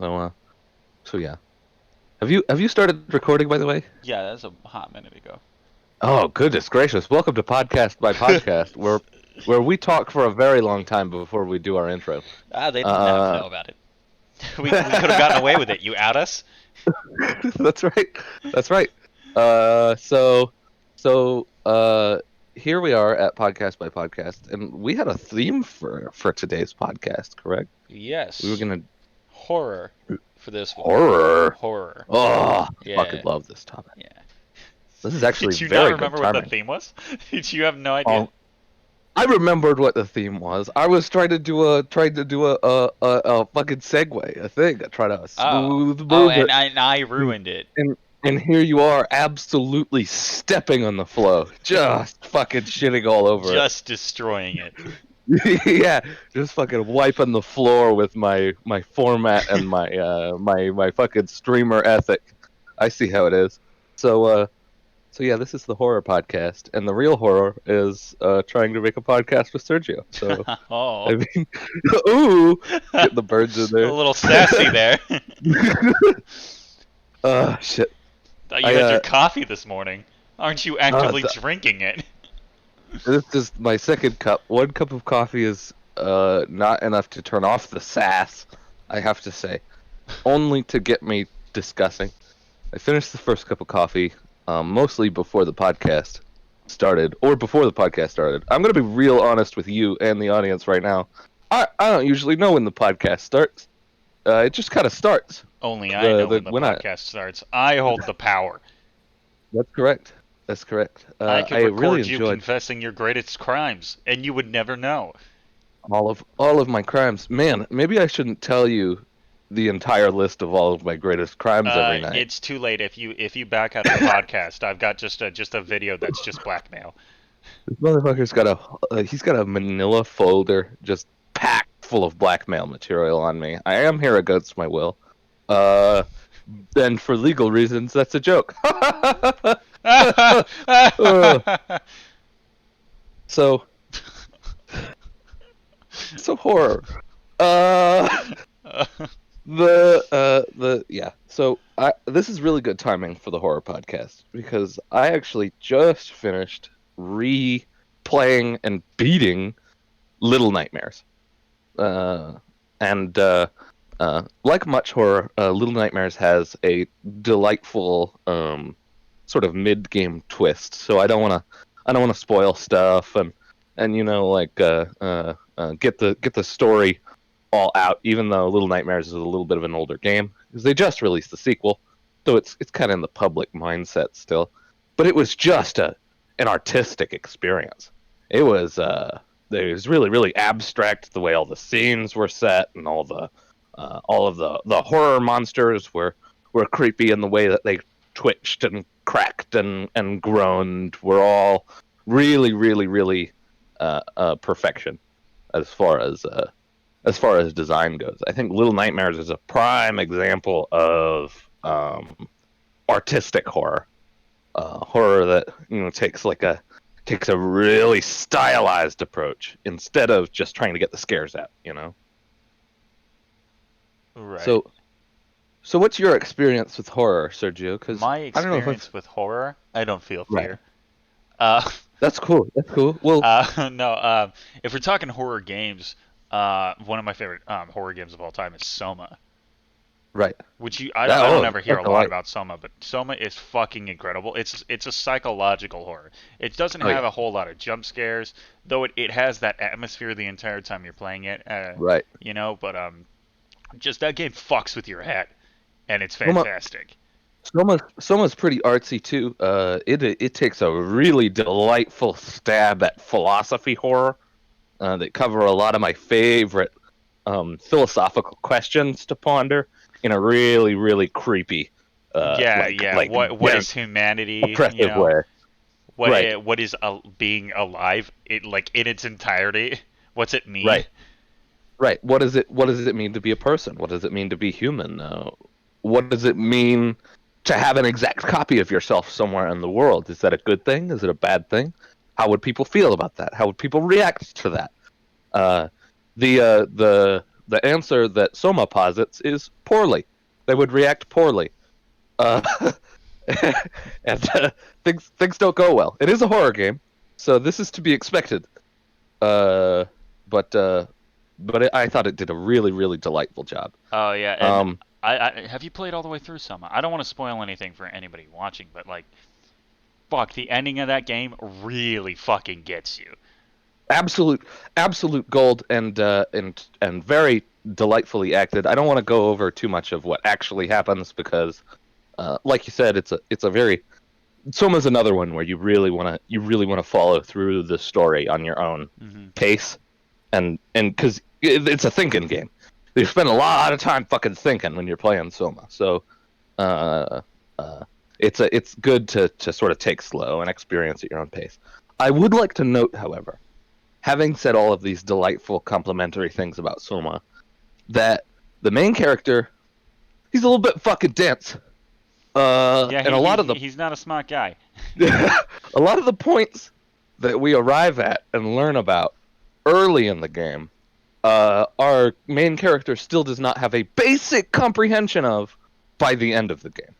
So yeah. Have you started recording, by the way? Yeah, that's a hot minute ago. Oh, goodness gracious! Welcome to Podcast by Podcast, where we talk for a very long time before we do our intro. They didn't have to Uh, know about it. We could have gotten away with it. You out us? that's right. That's right. Uh, so so here we are at Podcast by Podcast, and we had a theme for today's podcast, correct? We were Yes. gonna Horror for this one. horror. Horror. Oh, I fucking Yeah. love this topic. Yeah. This is actually Did you not very good remember what the timing. theme was? Did you have no idea? Oh, I remembered what the theme was. I was trying to do a fucking segue, a thing, try to Oh. smooth Oh, move and it, I ruined it. and here you are, absolutely stepping on the flow, just fucking shitting all over Just destroying it. it. Yeah, just fucking wiping the floor with my format and my fucking streamer ethic. I see how it is. So yeah, this is the horror podcast, and the real horror is trying to make a podcast with Sergio. So Oh. I mean, ooh, get the birds in A there. little sassy there. Shit. Thought you I had your coffee this morning. Aren't you actively th- drinking it? this is my second cup. One cup of coffee is not enough to turn off the sass. I have to say, only to get me discussing. I finished the first cup of coffee, mostly before the podcast started, or before the podcast started. I'm gonna be real honest with you and the audience right now. I don't usually know when the podcast starts. It just kind of starts. Only I know when the when podcast starts. I hold the power. That's correct. That's correct. I could I record really you enjoyed confessing your greatest crimes, and you would never know. all of my crimes. Man, maybe I shouldn't tell you the entire list of all of my greatest crimes every night. It's too late if you back out of the podcast. I've got just a video that's just blackmail. This motherfucker's got he's got a manila folder just packed full of blackmail material on me. I am here against my will. Uh, and for legal reasons, that's a joke. so, so horror. Uh, the yeah. So this is really good timing for the horror podcast because I actually just finished replaying and beating Little Nightmares. And like much horror, Little Nightmares has a delightful sort of mid-game twist. So I don't wanna spoil stuff and like get the story all out. Even though Little Nightmares is a little bit of an older game because they just released the sequel, so it's kind of in the public mindset still. But it was just an artistic experience. It was really really abstract the way all the scenes were set and all of the horror monsters were creepy in the way that they twitched and cracked and groaned were all really really really perfection as far as design goes. I think Little Nightmares is a prime example of artistic horror, horror that takes a really stylized approach instead of just trying to get the scares out. Right. So what's your experience with horror, Sergio? Because My I don't know if experience with horror, I don't feel right. fear. Uh, That's cool. That's cool. Well, no. If we're talking horror games, one of my favorite horror games of all time is Soma. right. Which I don't ever hear a that's lot right. about Soma, but Soma is fucking incredible. It's a psychological horror. It doesn't Oh have yeah. a whole lot of jump scares, though it has that atmosphere the entire time you're playing it. Right. But just that game fucks with your head, and it's Soma, fantastic. Soma's pretty artsy too. It takes a really delightful stab at philosophy horror that cover a lot of my favorite philosophical questions to ponder in a really really creepy, Yeah, yeah. like What is humanity? oppressive way. Right. What is being alive? It like in its entirety. What's it mean? Right. Right. What does it mean to be a person? What does it mean to be human? What does it mean to have an exact copy of yourself somewhere in the world? Is that a good thing? Is it a bad thing? How would people feel about that? How would people react to that? The the answer that Soma posits is poorly. They would react poorly. Uh, and things don't go well. It is a horror game, so this is to be expected. But I thought it did a really, really delightful job. Oh yeah, and I have you played all the way through Soma? I don't want to spoil anything for anybody watching, but like, fuck, the ending of that game really fucking gets you. Absolute gold, and very delightfully acted. I don't want to go over too much of what actually happens because, like you said, it's a very Soma's another one where you really want to follow through the story on your own pace, and because it's a thinking game. You spend a lot of time fucking thinking when you're playing Soma. So, it's good to sort of take slow and experience at your own pace. I would like to note, however, having said all of these delightful complimentary things about Soma, that the main character, he's a little bit fucking dense. Yeah, and a lot of he's not a smart guy. a lot of the points that we arrive at and learn about early in the game, our main character still does not have a basic comprehension of by the end of the game.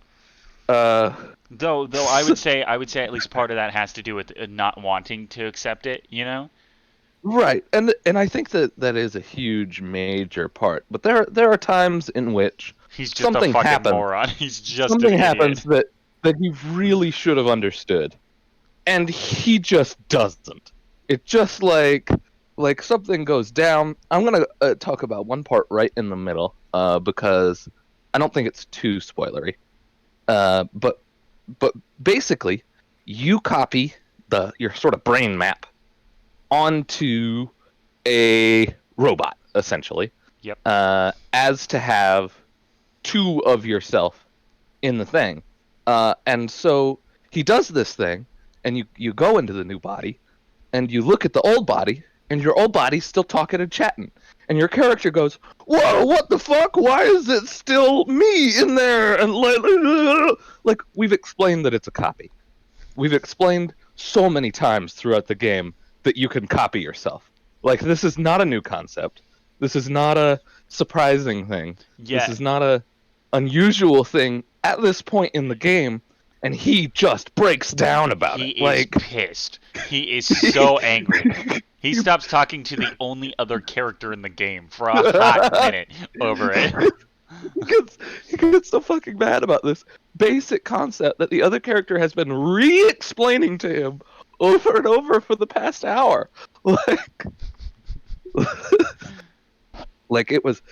Though I would say at least part of that has to do with not wanting to accept it, you know? Right, and I think that is a huge major part. But there are times in which he's just something a fucking happens. moron. He's just something an happens idiot. that he really should have understood, and he just doesn't. It just like something goes down. I'm gonna talk about one part right in the middle, because I don't think it's too spoilery. But basically, you copy your sort of brain map onto a robot, essentially. Yep. As to have two of yourself in the thing. And so he does this thing, and you go into the new body, and you look at the old body, and your old body's still talking and chatting. And your character goes, "Whoa, what the fuck? Why is it still me in there?" And like we've explained that it's a copy. We've explained so many times throughout the game that you can copy yourself. Like, this is not a new concept. This is not a surprising thing. Yeah. This is not a unusual thing at this point in the game, and he just breaks down about it. He is pissed. He is so angry. He stops talking to the only other character in the game for a hot minute over it. He gets so fucking mad about this basic concept that the other character has been re-explaining to him over and over for the past hour. Like it was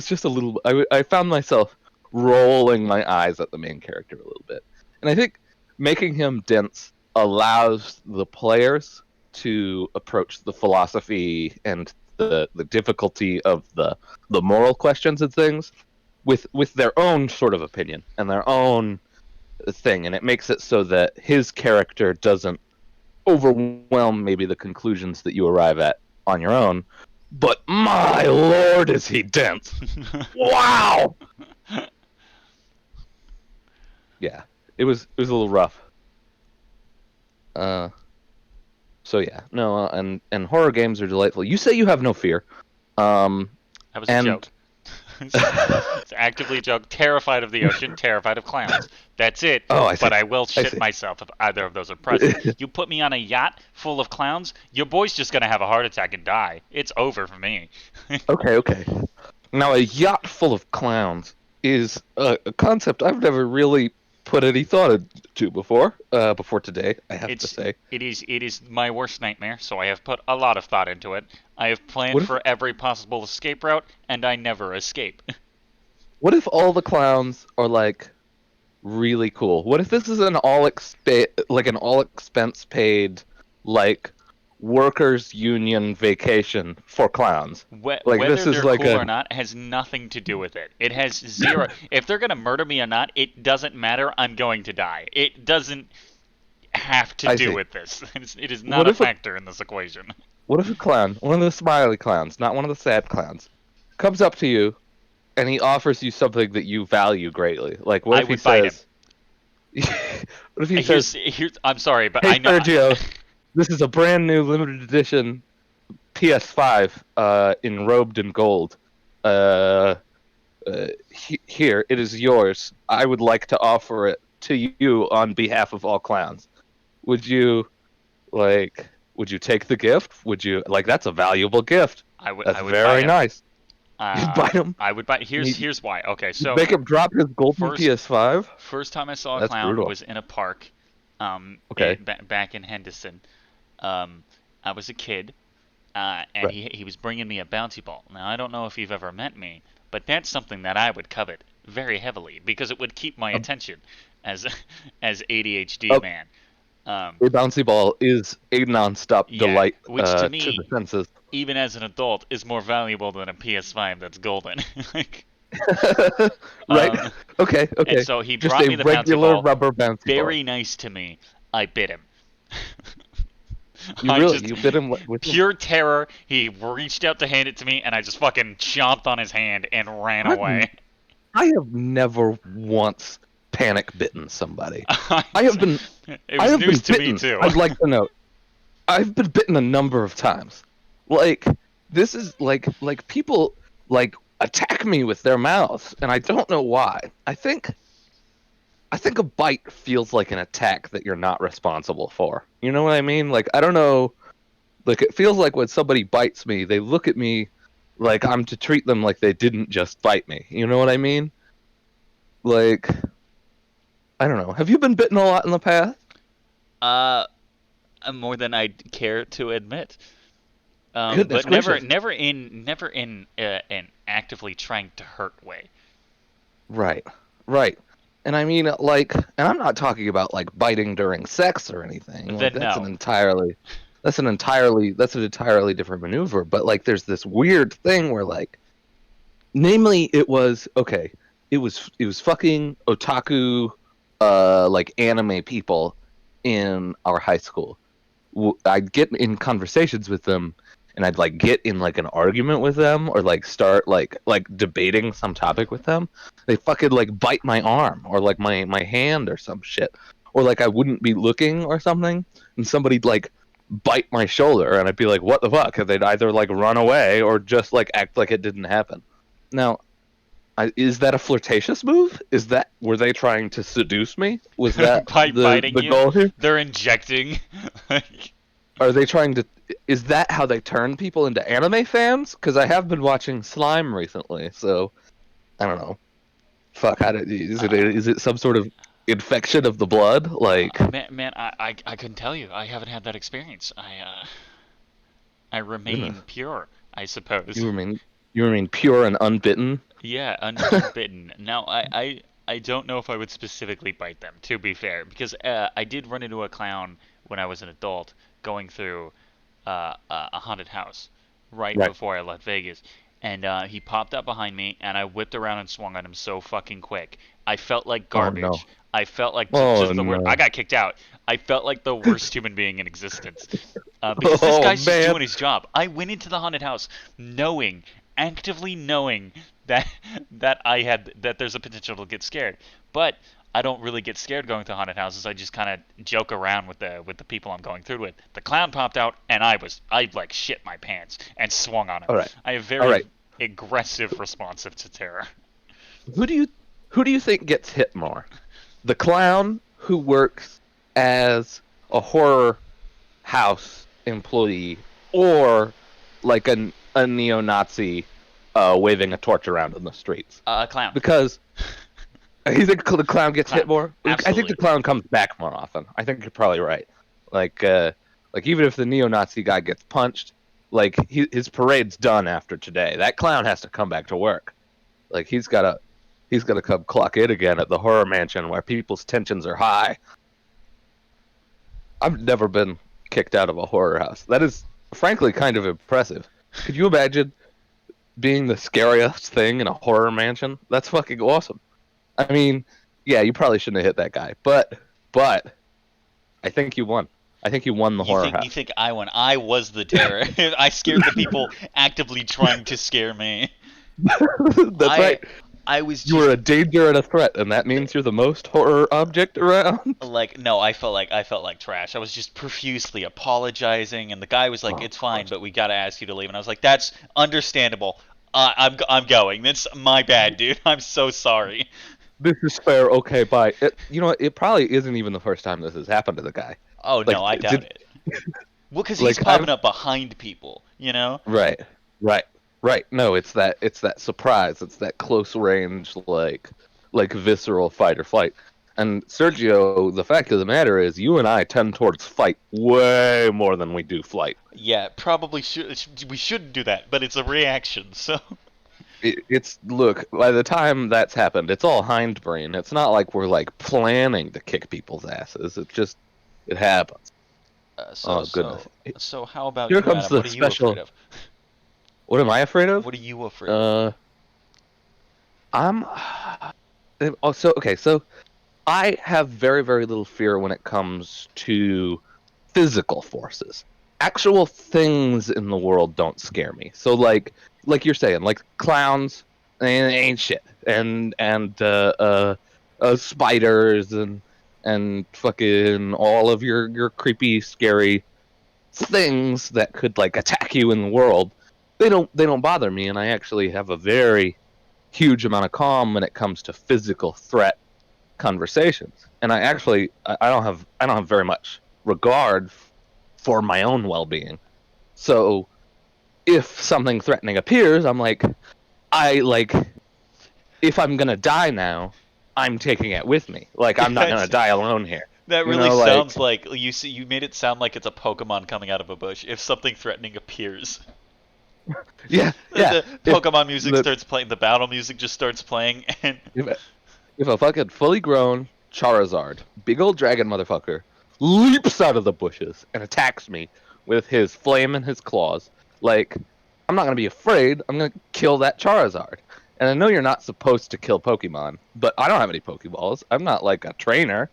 just a little. I found myself rolling my eyes at the main character a little bit, and I think making him dense allows the players to approach the philosophy and the difficulty of the moral questions and things with their own sort of opinion and their own thing, and it makes it so that his character doesn't overwhelm maybe the conclusions that you arrive at on your own. But my lord, is he dense! Wow. Yeah, it was a little rough. So yeah, no, and horror games are delightful. You say you have no fear. That was a joke. It's actively a joke. Terrified of the ocean, terrified of clowns. That's it. Oh, I see. But I will shit myself if either of those are present. You put me on a yacht full of clowns, your boy's just gonna have a heart attack and die. It's over for me. Okay. Now, a yacht full of clowns is a concept I've never really put any thought into before today, I have to say. It is my worst nightmare, so I have put a lot of thought into it. I have planned for every possible escape route, and I never escape. What if all the clowns are like really cool? What if this is an all expense paid like workers union vacation for clowns? Whether this is they're cool or not has nothing to do with it. It has zero. If they're gonna murder me or not, it doesn't matter. I'm going to die. It doesn't have to do with this. It is not a factor in this equation. What if a clown, one of the smiley clowns, not one of the sad clowns, comes up to you and he offers you something that you value greatly? Like, what if he says... What if he says... I'm sorry, but "Hey, I know... Sergio, this is a brand new limited edition PS5 enrobed in gold. Uh, Here, it is yours. I would like to offer it to you on behalf of all clowns. Would you would you take the gift? Would you like that's a valuable gift. That's I would buy very him. nice. You'd buy him. I would buy. Here's why. Okay, You'd so make him drop his golden PS5. first time I saw a That's clown brutal. was in a park, Okay. back in Henderson. I was a kid, and Right. he was bringing me a bouncy ball. Now I don't know if you've ever met me, but that's something that I would covet very heavily because it would keep my attention as ADHD Oh. man. A bouncy ball is a nonstop Yeah, delight which to me, to the senses. even as an adult, is more valuable than a PS5 that's golden. Like, Right. Okay. Okay. and so he Just brought a me the bouncy regular ball. rubber bouncy Very nice to me. I bit him. ball. I You really just, you bit him with pure terror. He reached out to hand it to me, and I just fucking chomped on his hand and ran I've- away. I have never once panic bitten somebody. I have been. It I was have news been to bitten. me too. I'd like to know. I've been bitten a number of times. Like this is like people like attack me with their mouths, and I don't know why. I think a bite feels like an attack that you're not responsible for. You know what I mean? Like I don't know. Like it feels like when somebody bites me, they look at me like I'm to treat them like they didn't just bite me. You know what I mean? Like I don't know. Have you been bitten a lot in the past? Uh, more than I'd care to admit. Goodness But never, gracious. never in an actively trying to hurt way. Right. Right. And I mean like and I'm not talking about like biting during sex or anything. Like Then that's no. an entirely different maneuver, but like there's this weird thing where like namely it was okay, it was fucking otaku like anime people in our high school. I'd get in conversations with them and I'd like get in like an argument with them or like start like debating some topic with them. They fucking like bite my arm or like my hand or some shit. Or like I wouldn't be looking or something and somebody'd like bite my shoulder and I'd be like, what the fuck? And they'd either like run away or just like act like it didn't happen. Now, is that a flirtatious move? Were they trying to seduce me? Was that By biting the you, goal here? they're injecting. Are they trying to? Is that how they turn people into anime fans? Because I have been watching Slime recently, so I don't know. Fuck, is it some sort of infection of the blood? Like, Man, I couldn't tell you. I haven't had that experience. I remain goodness. pure, I suppose. You remain pure and unbitten. Yeah, unbitten. Now, I don't know if I would specifically bite them, to be fair, because I did run into a clown when I was an adult going through a haunted house right Right. before I left Vegas. And he popped up behind me, and I whipped around and swung at him so fucking quick. I felt like garbage. no. I felt like Oh, just the worst. no. I got kicked out. I felt like the worst human being in existence. Because this Oh, guy's just man. doing his job. I went into the haunted house actively knowing that that there's a potential to get scared. But I don't really get scared going to haunted houses. I just kind of joke around with the people I'm going through with. The clown popped out, and I like shit my pants and swung on him. All right. I have All very right. aggressive responsive to terror. Who do you think gets hit more? The clown who works as a horror house employee, or like a neo-Nazi waving a torch around in the streets? Clown. Because you think the clown gets hit Clown. more? I think Absolutely. the clown comes back more often. I think you're probably right. Like even if the neo-Nazi guy gets punched, like his parade's done after today. That clown has to come back to work. Like he's gotta come clock in again at the horror mansion where people's tensions are high. I've never been kicked out of a horror house. That is frankly kind of impressive. Could you imagine being the scariest thing in a horror mansion? That's fucking awesome. I mean, yeah, you probably shouldn't have hit that guy, but I think you won. I think you won the horror house. You think I won? I was the terror. I scared the people actively trying to scare me. That's right. I was just... You were a danger and a threat, and that means you're the most horror object around? Like, no, I felt like trash. I was just profusely apologizing, and the guy was like, Oh, "It's fine, but we gotta ask you to leave." And I was like, "That's understandable. I'm going. That's my bad, dude. I'm so sorry." this is fair, okay, bye. You know what, it probably isn't even the first time this has happened to the guy. Oh Like, no, I doubt it. Well, because he's like, popping up behind people, you know? Right, right, right. No, it's that surprise. It's that close range, like visceral fight or flight. And Sergio, the fact of the matter is, you and I tend towards fight way more than we do flight. Yeah, probably should. We shouldn't do that, but it's a reaction, so. It's look. By the time that's happened, it's all hindbrain. It's not like we're like planning to kick people's asses. It happens. Oh goodness. So how about Here you, comes Adam? the What are you special. afraid of? What am I afraid of? What are you afraid of? I'm. Also, okay, so I have very, very little fear when it comes to physical forces. Actual things in the world don't scare me. So, like you're saying, like clowns ain't shit, and spiders and fucking all of your creepy, scary things that could like attack you in the world. They don't bother me, and I actually have a very huge amount of calm when it comes to physical threat conversations. And I don't have very much regard for my own well-being. So if something threatening appears, I'm like, if I'm gonna die now, I'm taking it with me. Like I'm not gonna die alone here. That You really know, sounds like you made it sound like it's a Pokemon coming out of a bush. If something threatening appears. Yeah. The Pokemon music starts playing, the battle music just starts playing, and if a fucking fully grown Charizard, big old dragon motherfucker, leaps out of the bushes and attacks me with his flame and his claws, like, I'm not gonna be afraid. I'm gonna kill that Charizard. And I know you're not supposed to kill Pokemon, but I don't have any Pokeballs. I'm not like a trainer.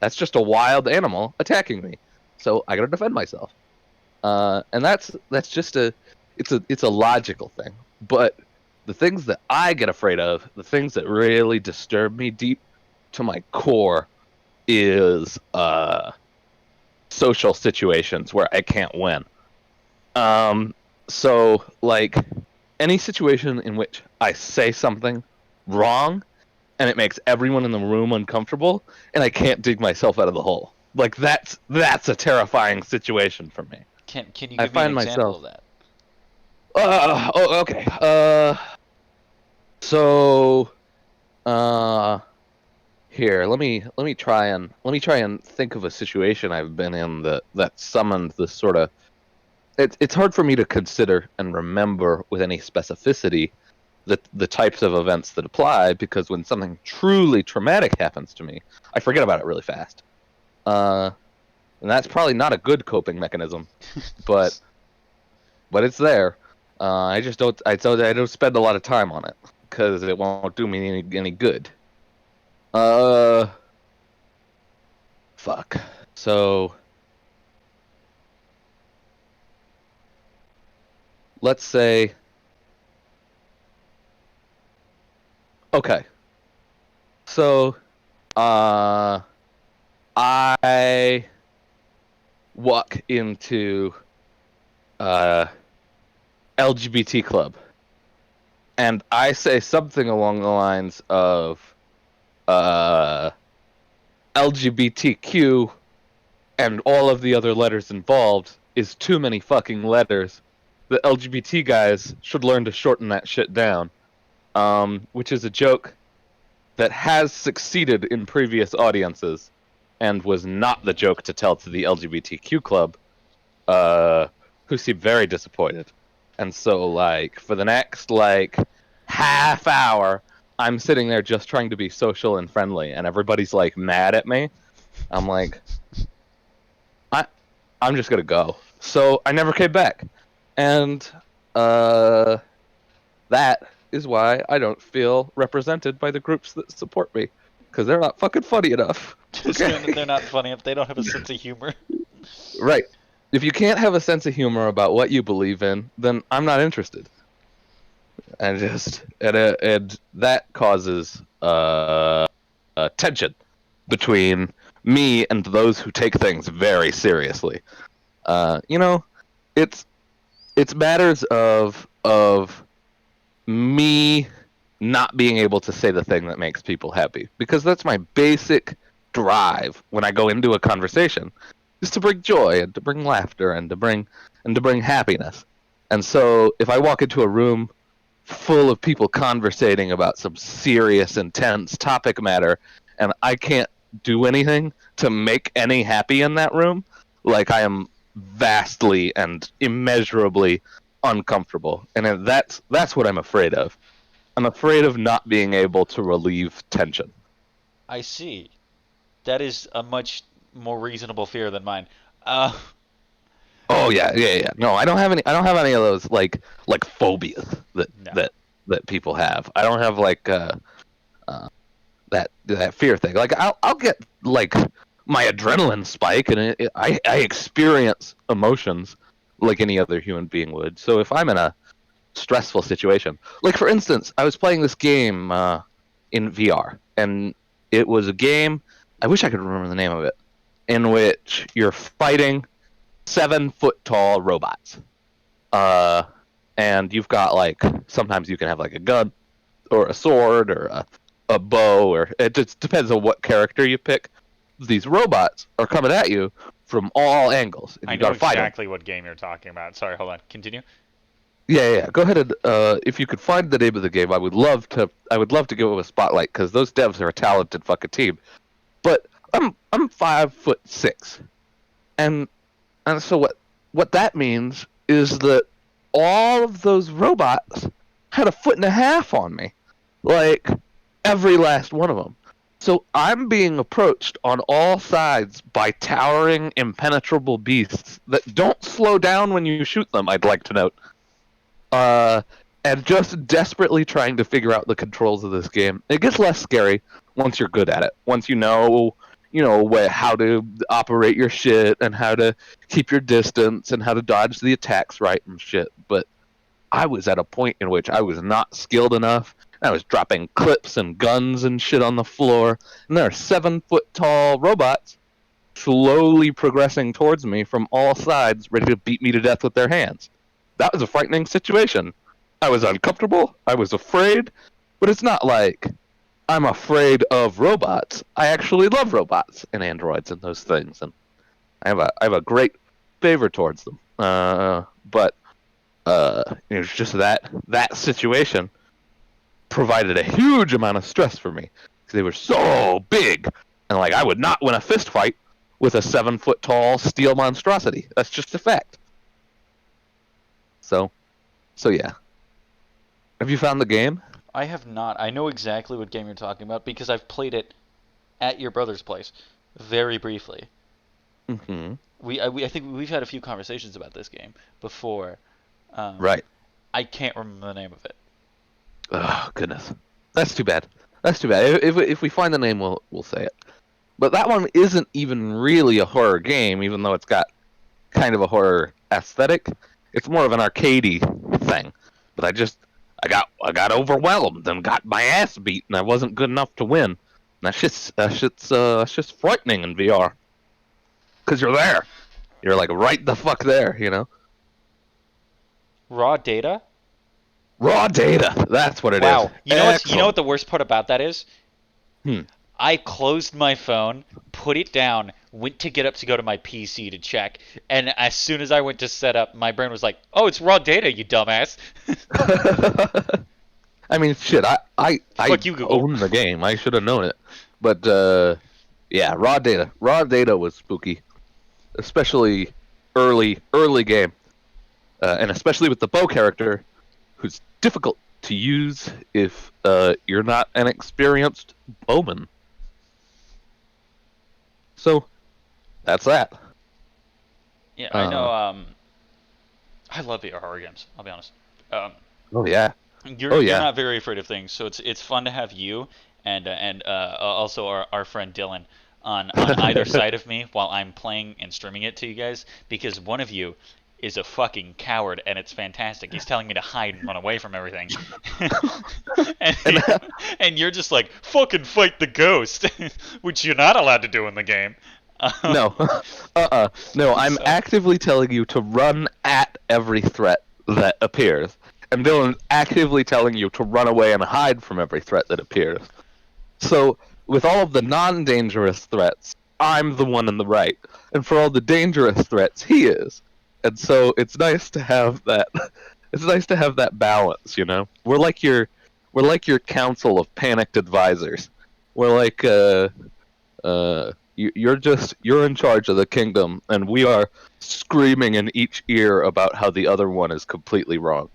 That's just a wild animal attacking me. So I gotta defend myself. And that's just it's a logical thing. But the things that I get afraid of, the things that really disturb me deep to my core, is social situations where I can't win. So like any situation in which I say something wrong and it makes everyone in the room uncomfortable and I can't dig myself out of the hole. Like that's a terrifying situation for me. can you give me an example of that? Okay. So here, let me try and think of a situation I've been in that summoned this sort of. It's hard for me to consider and remember with any specificity the types of events that apply, because when something truly traumatic happens to me, I forget about it really fast. And that's probably not a good coping mechanism, but it's there. I just don't. I don't spend a lot of time on it because it won't do me any good. Fuck. So let's say. Okay. So, I walk into LGBT club, and I say something along the lines of LGBTQ and all of the other letters involved is too many fucking letters. The LGBT guys should learn to shorten that shit down. Which is a joke that has succeeded in previous audiences and was not the joke to tell to the LGBTQ club, who seemed very disappointed. And so, like, for the next, like, half hour, I'm sitting there just trying to be social and friendly, and everybody's, like, mad at me. I'm like, I'm just gonna go. So I never came back. And, that is why I don't feel represented by the groups that support me, because they're not fucking funny enough. Okay? They're not funny if they don't have a sense of humor. Right. If you can't have a sense of humor about what you believe in, then I'm not interested. and that causes tension between me and those who take things very seriously. You know, it's it's matters of me not being able to say the thing that makes people happy, because that's my basic drive when I go into a conversation, is to bring joy and to bring laughter and to bring happiness. And so if I walk into a room full of people conversating about some serious, intense topic matter, and I can't do anything to make any happy in that room, like, I am vastly and immeasurably uncomfortable. And that's what I'm afraid of. I'm afraid of not being able to relieve tension. I see. That is a much more reasonable fear than mine. Uh, Oh yeah, yeah, yeah. No, I don't have any. I don't have any of those like phobias that no. that that people have. I don't have like uh that fear thing. Like I'll get like my adrenaline spike, and I experience emotions like any other human being would. So if I'm in a stressful situation, like for instance, I was playing this game in VR, and it was a game. I wish I could remember the name of it, in which you're fighting 7 foot tall robots. Uh, and you've got like, sometimes you can have like a gun or a sword or a bow, or it just depends on what character you pick. These robots are coming at you from all angles, and I you know gotta fight them. exactly what game you're talking about. Sorry, hold on. Continue. Yeah, yeah, yeah. Go ahead and if you could find the name of the game, I would love to. I would love to give it a spotlight, because those devs are a talented fucking team. But I'm 5'6", and so what that means is that all of those robots had a foot and a half on me, like every last one of them. So I'm being approached on all sides by towering, impenetrable beasts that don't slow down when you shoot them, I'd like to note. Uh, and just desperately trying to figure out the controls of this game. It gets less scary once you're good at it. Once how to operate your shit, and how to keep your distance, and how to dodge the attacks right and shit. But I was at a point in which I was not skilled enough. I was dropping clips and guns and shit on the floor, and there are 7 foot tall robots slowly progressing towards me from all sides, ready to beat me to death with their hands. That was a frightening situation. I was uncomfortable. I was afraid, but it's not like I'm afraid of robots. I actually love robots and androids and those things, and I have a great favor towards them. But it was just that situation provided a huge amount of stress for me, because they were so big, and like, I would not win a fist fight with a 7 foot tall steel monstrosity. That's just a fact. So, yeah. Have you found the game? I have not. I know exactly what game you're talking about because I've played it at your brother's place, very briefly. Mm-hmm. I think we've had a few conversations about this game before. Um, Right. I can't remember the name of it. Oh goodness, that's too bad. That's too bad. If we find the name, we'll say it. But that one isn't even really a horror game, even though it's got kind of a horror aesthetic. It's more of an arcadey thing. But I got overwhelmed and got my ass beat, and I wasn't good enough to win. And that's just frightening in VR, because you're there. You're like right the fuck there, you know. Raw data? Raw data. That's what it is. Wow. You know what Excellent. the worst part about that is? Hmm. I closed my phone, put it down, went to get up to go to my PC to check, and as soon as I went to set up, my brain was like, "Oh, it's raw data, you dumbass." I mean, shit. I Fuck you, Google. own the game. I should have known it. But yeah, raw data. Raw data was spooky, especially early game, and especially with the bow character, who's difficult to use if you're not an experienced bowman. So that's that. Yeah, I know. Uh, I love VR horror games. I'll be honest. Um, oh yeah. you're Oh you're yeah. not very afraid of things, so it's fun to have you and also our friend Dylan on either side of me while I'm playing and streaming it to you guys, because one of you is a fucking coward, and it's fantastic. He's telling me to hide and run away from everything. and, and you're just like, fucking fight the ghost, which you're not allowed to do in the game. No. No, I'm actively telling you to run at every threat that appears. And Dylan's actively telling you to run away and hide from every threat that appears. So, with all of the non-dangerous threats, I'm the one in the right. And for all the dangerous threats, he is. And so it's nice to have that it's nice to have that balance, you know? We're like your council of panicked advisors. We're like you're in charge of the kingdom, and we are screaming in each ear about how the other one is completely wrong.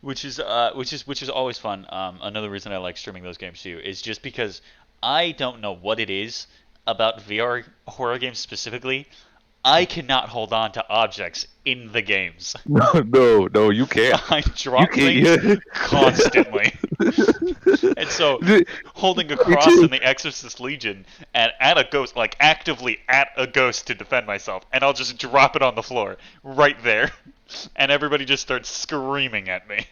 Which is always fun. Another reason I like streaming those games too is just because I don't know what it is about VR horror games specifically. I cannot hold on to objects in the games. No, you can't. I drop things constantly. And so, holding a cross in the Exorcist Legion and at a ghost, like actively at a ghost to defend myself, and I'll just drop it on the floor right there, and everybody just starts screaming at me.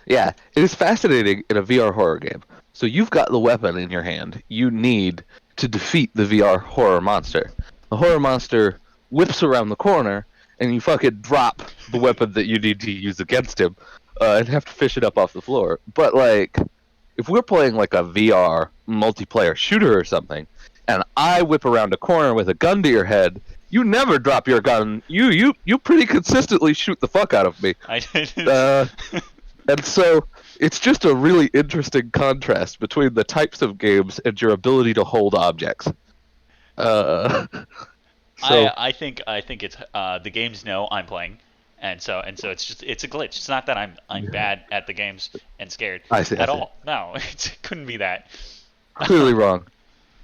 Yeah, it is fascinating in a VR horror game. So you've got the weapon in your hand. You need to defeat the VR horror monster. The horror monster whips around the corner, and you fucking drop the weapon that you need to use against him, and have to fish it up off the floor. But like, if we're playing like a VR multiplayer shooter or something, and I whip around a corner with a gun to your head, you never drop your gun. You pretty consistently shoot the fuck out of me. I did. And so it's just a really interesting contrast between the types of games and your ability to hold objects. I think it's the games know I'm playing, and so it's a glitch. It's not that I'm bad at the games and scared at all. No, it couldn't be that. Clearly wrong.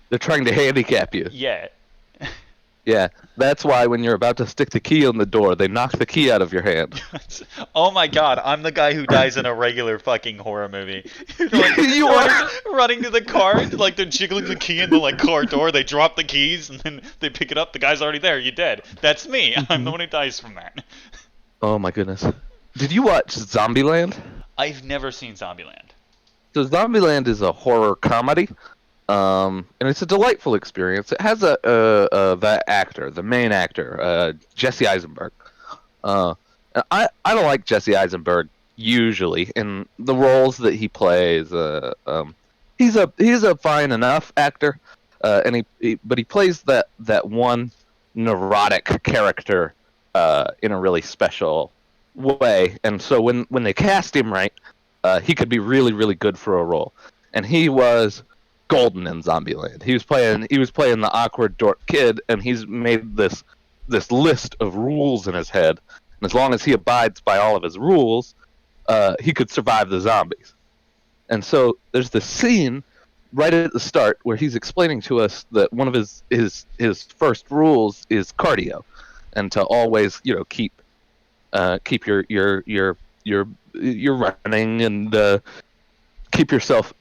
They're trying to handicap you. Yeah. Yeah, that's why when you're about to stick the key on the door, they knock the key out of your hand. Oh my god, I'm the guy who dies in a regular fucking horror movie. Like, you are running to the car, like they're jiggling the key in the like car door, they drop the keys, and then they pick it up, the guy's already there, you're dead. That's me, I'm the one who dies from that. Oh my goodness. Did you watch Zombieland? I've never seen Zombieland. So Zombieland is a horror comedy. And it's a delightful experience. It has that actor, the main actor, Jesse Eisenberg. I don't like Jesse Eisenberg usually in the roles that he plays. He's a fine enough actor, but he plays that one neurotic character in a really special way. And so when they cast him right, he could be really, really good for a role. And he was golden in Zombieland. He was playing the awkward dork kid, and he's made this list of rules in his head. And as long as he abides by all of his rules, he could survive the zombies. And so there's this scene right at the start where he's explaining to us that one of his first rules is cardio, and to always keep your running and keep yourself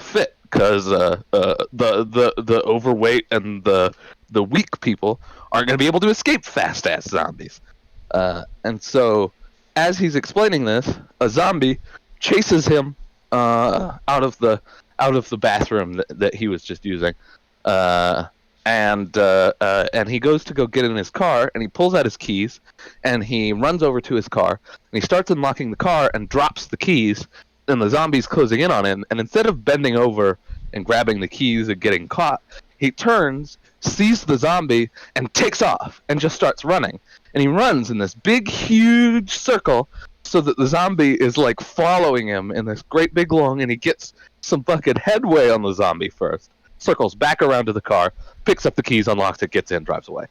fit. Because the overweight and the weak people aren't going to be able to escape fast as zombies. And so, as he's explaining this, a zombie chases him out of the bathroom that he was just using, and he goes to go get in his car, and he pulls out his keys, and he runs over to his car, and he starts unlocking the car and drops the keys. And the zombie's closing in on him, and instead of bending over and grabbing the keys and getting caught, he turns, sees the zombie, and takes off and just starts running. And he runs in this big, huge circle so that the zombie is like following him in this great big long, and he gets some fucking headway on the zombie first, circles back around to the car, picks up the keys, unlocks it, gets in, drives away.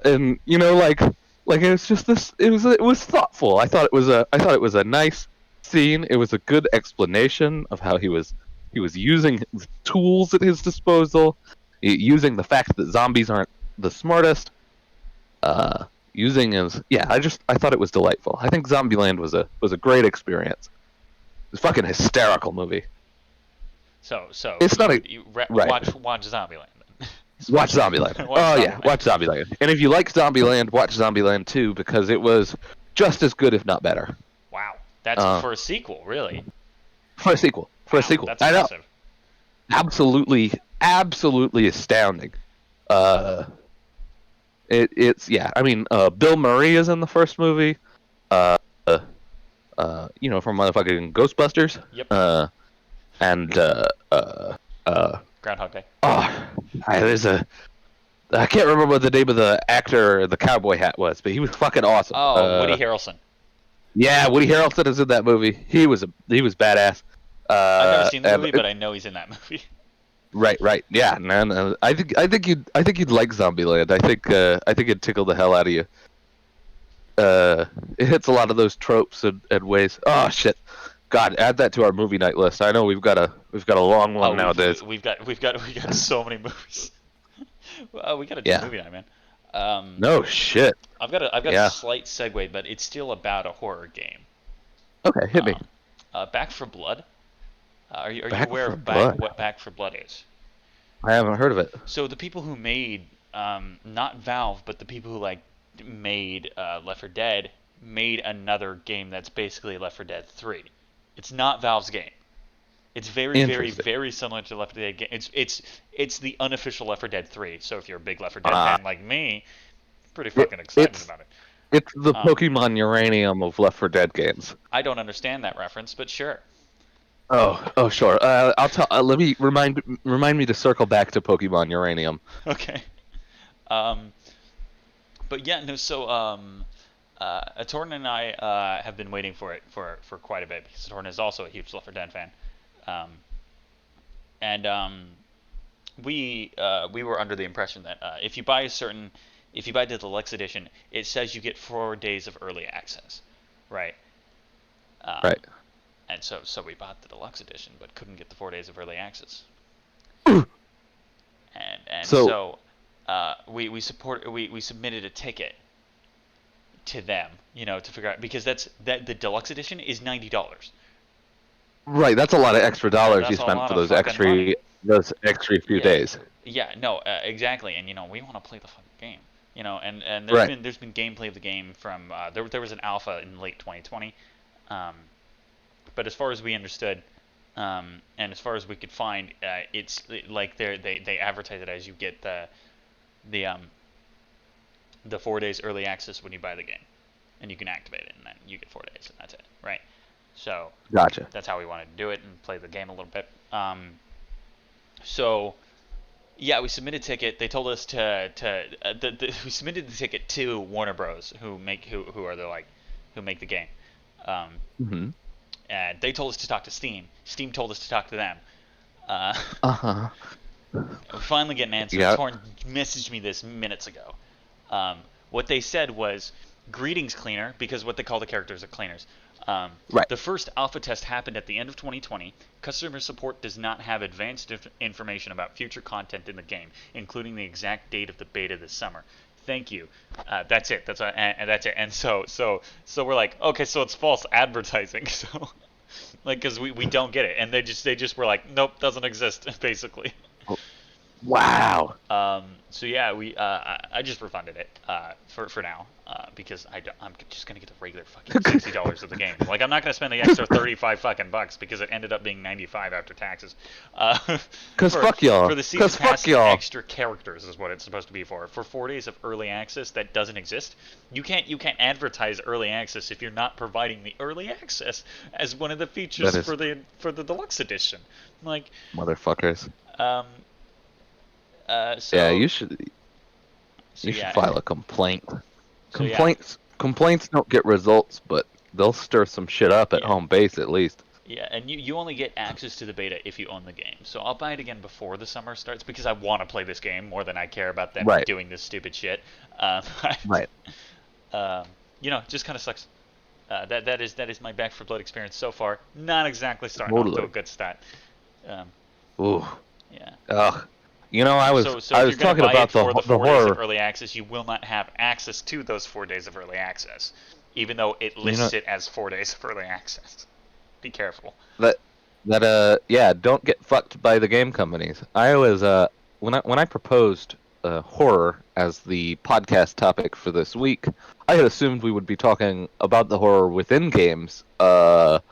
And like it's just this. It was thoughtful. I thought it was a nice scene. It was a good explanation of how he was using the tools at his disposal, using the fact that zombies aren't the smartest. I thought it was delightful. I think Zombieland was a great experience. It was a fucking hysterical movie. So it's not watch Zombieland. Watch Zombieland. Oh yeah, watch Zombieland. And if you like Zombieland, watch Zombieland 2 because it was just as good, if not better. Wow, that's for a sequel, really. For a sequel. For a sequel. That's impressive. Absolutely, absolutely astounding. It's yeah. I mean, Bill Murray is in the first movie. You know, from motherfucking Ghostbusters. Yep. And Groundhog Day. Oh, I can't remember what the name of the actor the cowboy hat was, but he was fucking awesome. Oh, Woody Harrelson. Yeah, Woody Harrelson is in that movie. He was badass. I've never seen the movie, but I know he's in that movie. Right. Yeah, man. I think you'd like Zombieland. I think it'd tickle the hell out of you. It hits a lot of those tropes and ways. Oh shit. God, add that to our movie night list. I know we've got a long one nowadays. We've got so many movies. We got to do movie night, man. No shit. I've got a slight segue, but it's still about a horror game. Okay, hit me. Back 4 Blood. Are you aware of what Back 4 Blood is? I haven't heard of it. So the people who made, not Valve, but the people who made Left 4 Dead made another game that's basically Left 4 Dead 3. It's not Valve's game. It's very, very, very similar to Left 4 Dead game. It's the unofficial Left 4 Dead 3. So if you're a big Left 4 Dead fan like me, pretty fucking excited about it. It's the Pokemon Uranium of Left 4 Dead games. I don't understand that reference, but sure. Oh, sure. I'll tell. Let me remind me to circle back to Pokemon Uranium. Okay. But yeah, no. So Torton and I have been waiting for it for quite a bit because Torton is also a huge Left 4 Dead fan, we were under the impression that if you buy the deluxe edition, it says you get 4 days of early access, right? Right. And so we bought the deluxe edition, but couldn't get the 4 days of early access. and so we submitted a ticket to them, to figure out, because the deluxe edition is $90. Right, that's a lot of extra dollars you spent for those extra few days. Yeah, no, exactly, and we want to play the fucking game, and there's been gameplay of the game from there was an alpha in late 2020, but as far as we understood, and as far as we could find, it's like they advertise it as you get the 4 days early access when you buy the game, and you can activate it, and then you get 4 days, and that's it, right? So gotcha. That's how we wanted to do it and play the game a little bit. So yeah, we submitted a ticket. They told us we submitted the ticket to Warner Bros. who make the game. And they told us to talk to Steam. Steam told us to talk to them. We finally get an answer. Yep. Torn messaged me this minutes ago. What they said was, "Greetings, cleaner," because what they call the characters are cleaners. Right. The first alpha test happened at the end of 2020. Customer support does not have advanced information about future content in the game, including the exact date of the beta this summer. Thank you. That's it. That's it. And so we're like, okay, so it's false advertising. So, because we don't get it, and they just were like, nope, doesn't exist, basically. Wow. So yeah, I just refunded it for now because I'm just gonna get the regular fucking $60 of the game. Like, I'm not gonna spend the extra 35 fucking bucks because it ended up being 95 after taxes. Cause fuck y'all. For the season pass, extra characters is what it's supposed to be for. For 4 days of early access that doesn't exist. You can't advertise early access if you're not providing the early access as one of the features for the deluxe edition. Like, motherfuckers. So, yeah, you should file a complaint. Complaints don't get results, but they'll stir some shit up at home base at least. Yeah, and you only get access to the beta if you own the game. So I'll buy it again before the summer starts because I want to play this game more than I care about them doing this stupid shit. Right. It just kind of sucks. That is my Back 4 Blood experience so far. Not exactly starting off to a good start. Ooh. Yeah. Ugh. I was talking about the 4 horror. days of early access. You will not have access to those 4 days of early access, even though it lists it as 4 days of early access. Be careful. Don't get fucked by the game companies. I was when I proposed horror as the podcast topic for this week, I had assumed we would be talking about the horror within games. But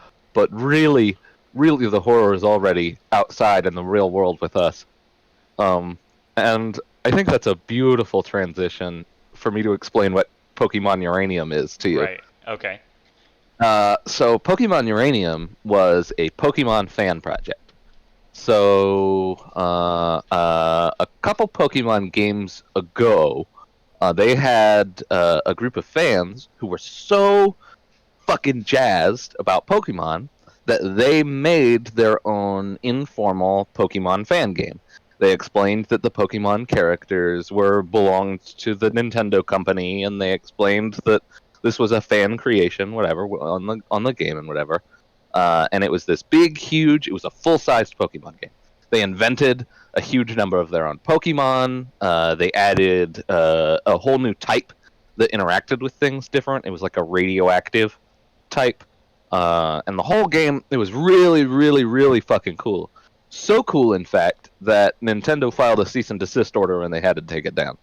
really, really, the horror is already outside in the real world with us. And I think that's a beautiful transition for me to explain what Pokemon Uranium is to you. Right. Okay. So Pokemon Uranium was a Pokemon fan project. So a couple Pokemon games ago, they had a group of fans who were so fucking jazzed about Pokemon that they made their own informal Pokemon fan game. They explained that the Pokemon characters belonged to the Nintendo company, and they explained that this was a fan creation, whatever, on the game and whatever. And it was this big, huge. It was a full-sized Pokemon game. They invented a huge number of their own Pokemon. They added a whole new type that interacted with things different. It was like a radioactive type. And the whole game, it was really, really, really fucking cool. So cool, in fact, that Nintendo filed a cease and desist order and they had to take it down.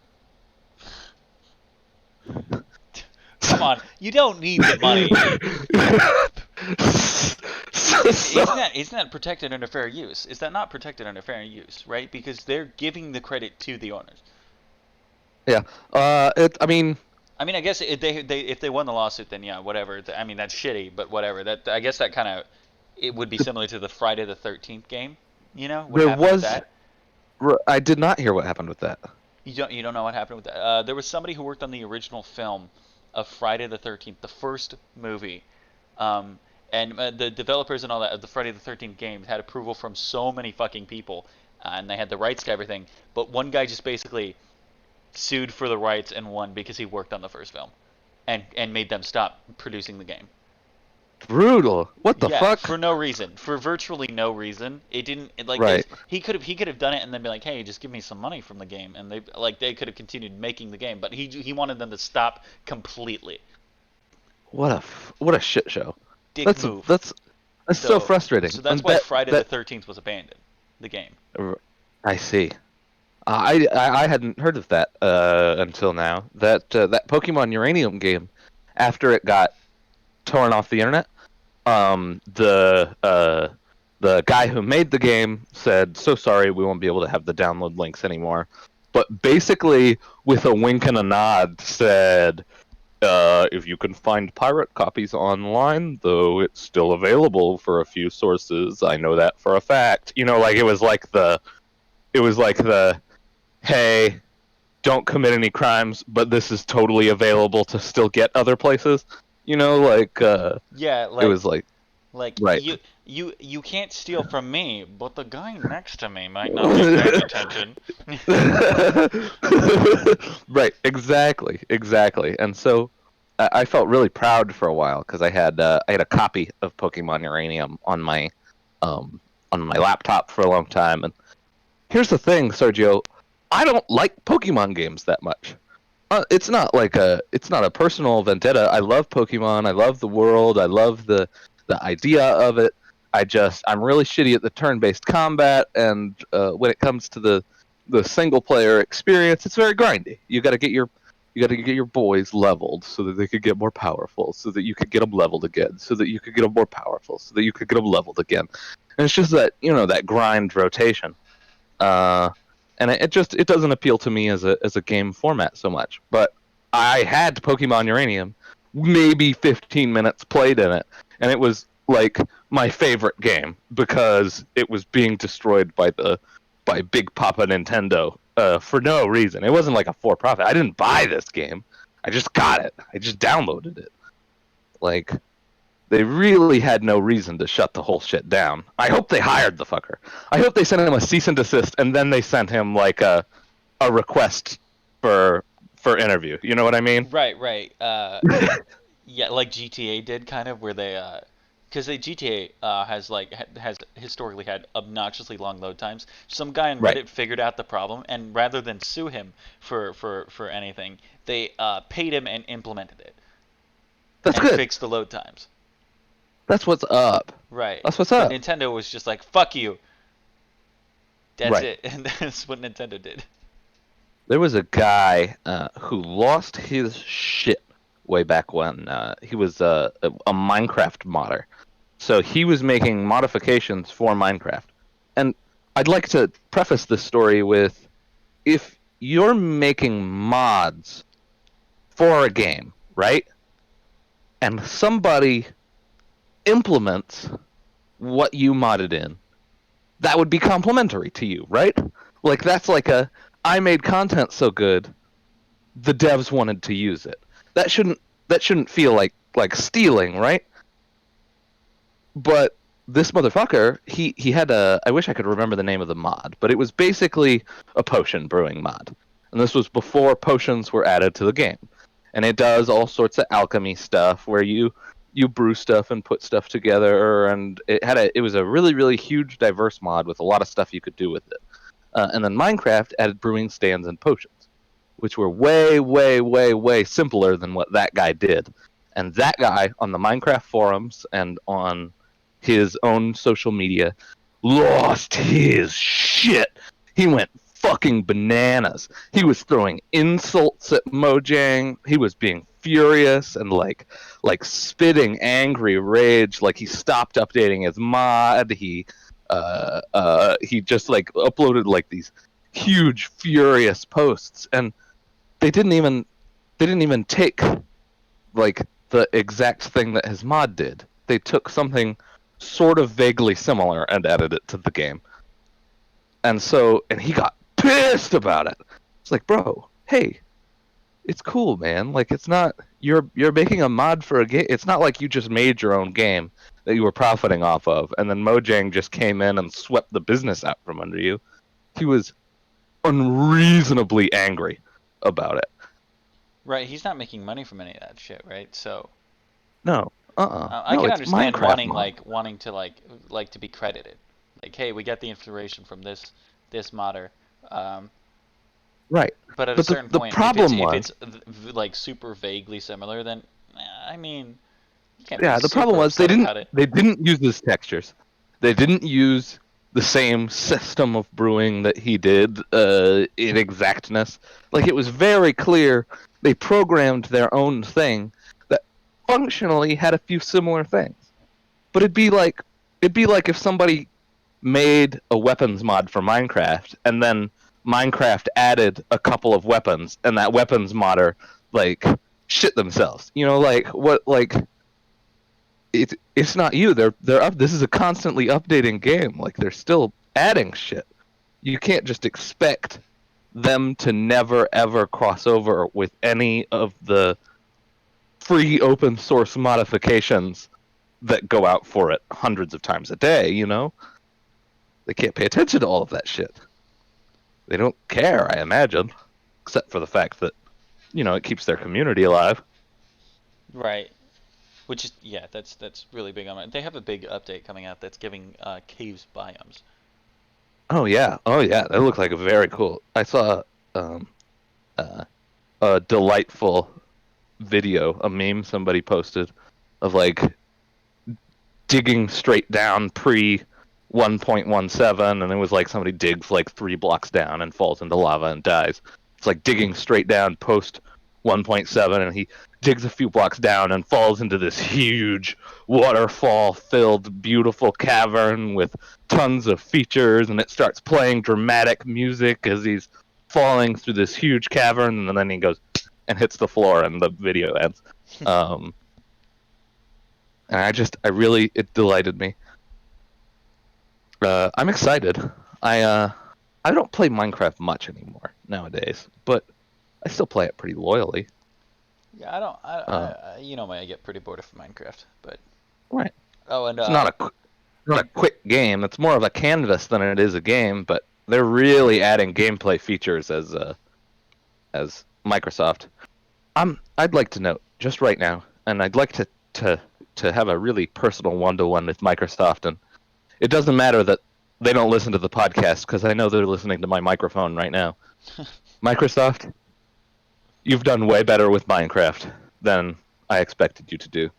Come on, you don't need the money. Isn't that protected under fair use? Is that not protected under fair use, right? Because they're giving the credit to the owners. Yeah. I mean, I guess if they won the lawsuit, then yeah, whatever. I mean, that's shitty, but whatever. I guess that kind of it would be similar to the Friday the 13th game. You know, what happened with that? I did not hear what happened with that. You don't know what happened with that? There was somebody who worked on the original film of Friday the 13th, the first movie, and the developers and all that of the Friday the 13th games had approval from so many fucking people, and they had the rights to everything. But one guy just basically sued for the rights and won because he worked on the first film, and made them stop producing the game. Brutal. What the fuck? For no reason. For virtually no reason. It didn't right. He could have done it and then be like, "Hey, just give me some money from the game." And they could have continued making the game, but he wanted them to stop completely. What a shit show. Dick move. That's so frustrating. So that's why Friday the 13th was abandoned, the game. I see. I hadn't heard of that until now. That Pokemon Uranium game, after it got torn off the internet, the guy who made the game said, "So sorry, we won't be able to have the download links anymore." But basically, with a wink and a nod, said, "If you can find pirate copies online, though, it's still available for a few sources. I know that for a fact." You know, like it was like the, hey, don't commit any crimes, but this is totally available to still get other places. You know, like yeah, it was like right. You can't steal from me, but the guy next to me might not be paying attention. Right, exactly. And so I felt really proud for a while because I had a copy of Pokemon Uranium on my laptop for a long time. And here's the thing, Sergio, I don't like Pokemon games that much. It's not a personal vendetta. I love Pokemon. I love the world. I love the idea of it. I'm really shitty at the turn-based combat, and when it comes to the single-player experience, it's very grindy. You got to get your boys leveled so that they could get more powerful, so that you could get them leveled again, so that you could get them more powerful, so that you could get them leveled again. And it's just that that grind rotation. And it doesn't appeal to me as a game format so much. But I had Pokemon Uranium, maybe 15 minutes played in it, and it was like my favorite game because it was being destroyed by Big Papa Nintendo for no reason. It wasn't like a for-profit. I didn't buy this game. I just got it. I just downloaded it. Like, they really had no reason to shut the whole shit down. I hope they hired the fucker. I hope they sent him a cease and desist, and then they sent him like a request for interview. You know what I mean? Right. Yeah, like GTA did, kind of, where they because GTA has historically had obnoxiously long load times. Some guy on Reddit figured out the problem, and rather than sue him for anything, they paid him and implemented it. That's good. Fixed the load times. That's what's up. Right. That's what's up. But Nintendo was just like, fuck you. That's it, and that's what Nintendo did. There was a guy who lost his shit way back when he was a Minecraft modder. So he was making modifications for Minecraft. And I'd like to preface this story with, if you're making mods for a game, right? And somebody implements what you modded in, that would be complimentary to you, right? Like, that's like I made content so good, the devs wanted to use it. That shouldn't feel like stealing, right? But this motherfucker, he had I wish I could remember the name of the mod, but it was basically a potion brewing mod. And this was before potions were added to the game. And it does all sorts of alchemy stuff where you brew stuff and put stuff together, and it was a really, really huge diverse mod with a lot of stuff you could do with it. And then Minecraft added brewing stands and potions, which were way, way, way, way simpler than what that guy did. And that guy on the Minecraft forums and on his own social media lost his shit. He went fucking bananas. He was throwing insults at Mojang. He was being furious and like spitting angry rage. Like, he stopped updating his mod. He just like uploaded like these huge furious posts, and they didn't even take like the exact thing that his mod did. They took something sort of vaguely similar and added it to the game. And he got pissed about it. It's like, bro, hey, it's cool, man. Like, it's not, you're making a mod for a game. It's not like you just made your own game that you were profiting off of, and then Mojang just came in and swept the business out from under you. He was unreasonably angry about it. Right, he's not making money from any of that shit, right? So no, I no, can it's understand Minecraft wanting to like to be credited. Like, hey, we got the inspiration from this modder. Right. But at a certain the point, problem if it's like super vaguely similar, then I mean, you can't yeah, be the problem was they didn't use those textures. They didn't use the same system of brewing that he did in exactness. Like, it was very clear they programmed their own thing that functionally had a few similar things. But it'd be like if somebody made a weapons mod for Minecraft and then Minecraft added a couple of weapons and that weapons modder like shit themselves. You know, like what, like it's not you. They're up. This is a constantly updating game. Like, they're still adding shit. You can't just expect them to never ever cross over with any of the free open source modifications that go out for it hundreds of times a day, you know? They can't pay attention to all of that shit. They don't care, I imagine, except for the fact that, you know, it keeps their community alive. Right. Which is, yeah, that's really big on it. They have a big update coming out that's giving caves biomes. Oh yeah, that looked like a very cool. I saw a delightful video, a meme somebody posted of like digging straight down pre 1.17, and it was like somebody digs like 3 blocks down and falls into lava and dies. It's like digging straight down post 1.7, and he digs a few blocks down and falls into this huge waterfall-filled, beautiful cavern with tons of features, and it starts playing dramatic music as he's falling through this huge cavern, and then he goes and hits the floor, and the video ends. And it delighted me. I'm excited. I don't play Minecraft much anymore nowadays, but I still play it pretty loyally. Yeah, I get pretty bored of Minecraft, but right. Oh, and it's not a quick game. It's more of a canvas than it is a game, but they're really adding gameplay features as Microsoft. I'd like to note just right now, and I'd like to have a really personal one-to-one with Microsoft, and it doesn't matter that they don't listen to the podcast because I know they're listening to my microphone right now. Microsoft, you've done way better with Minecraft than I expected you to do.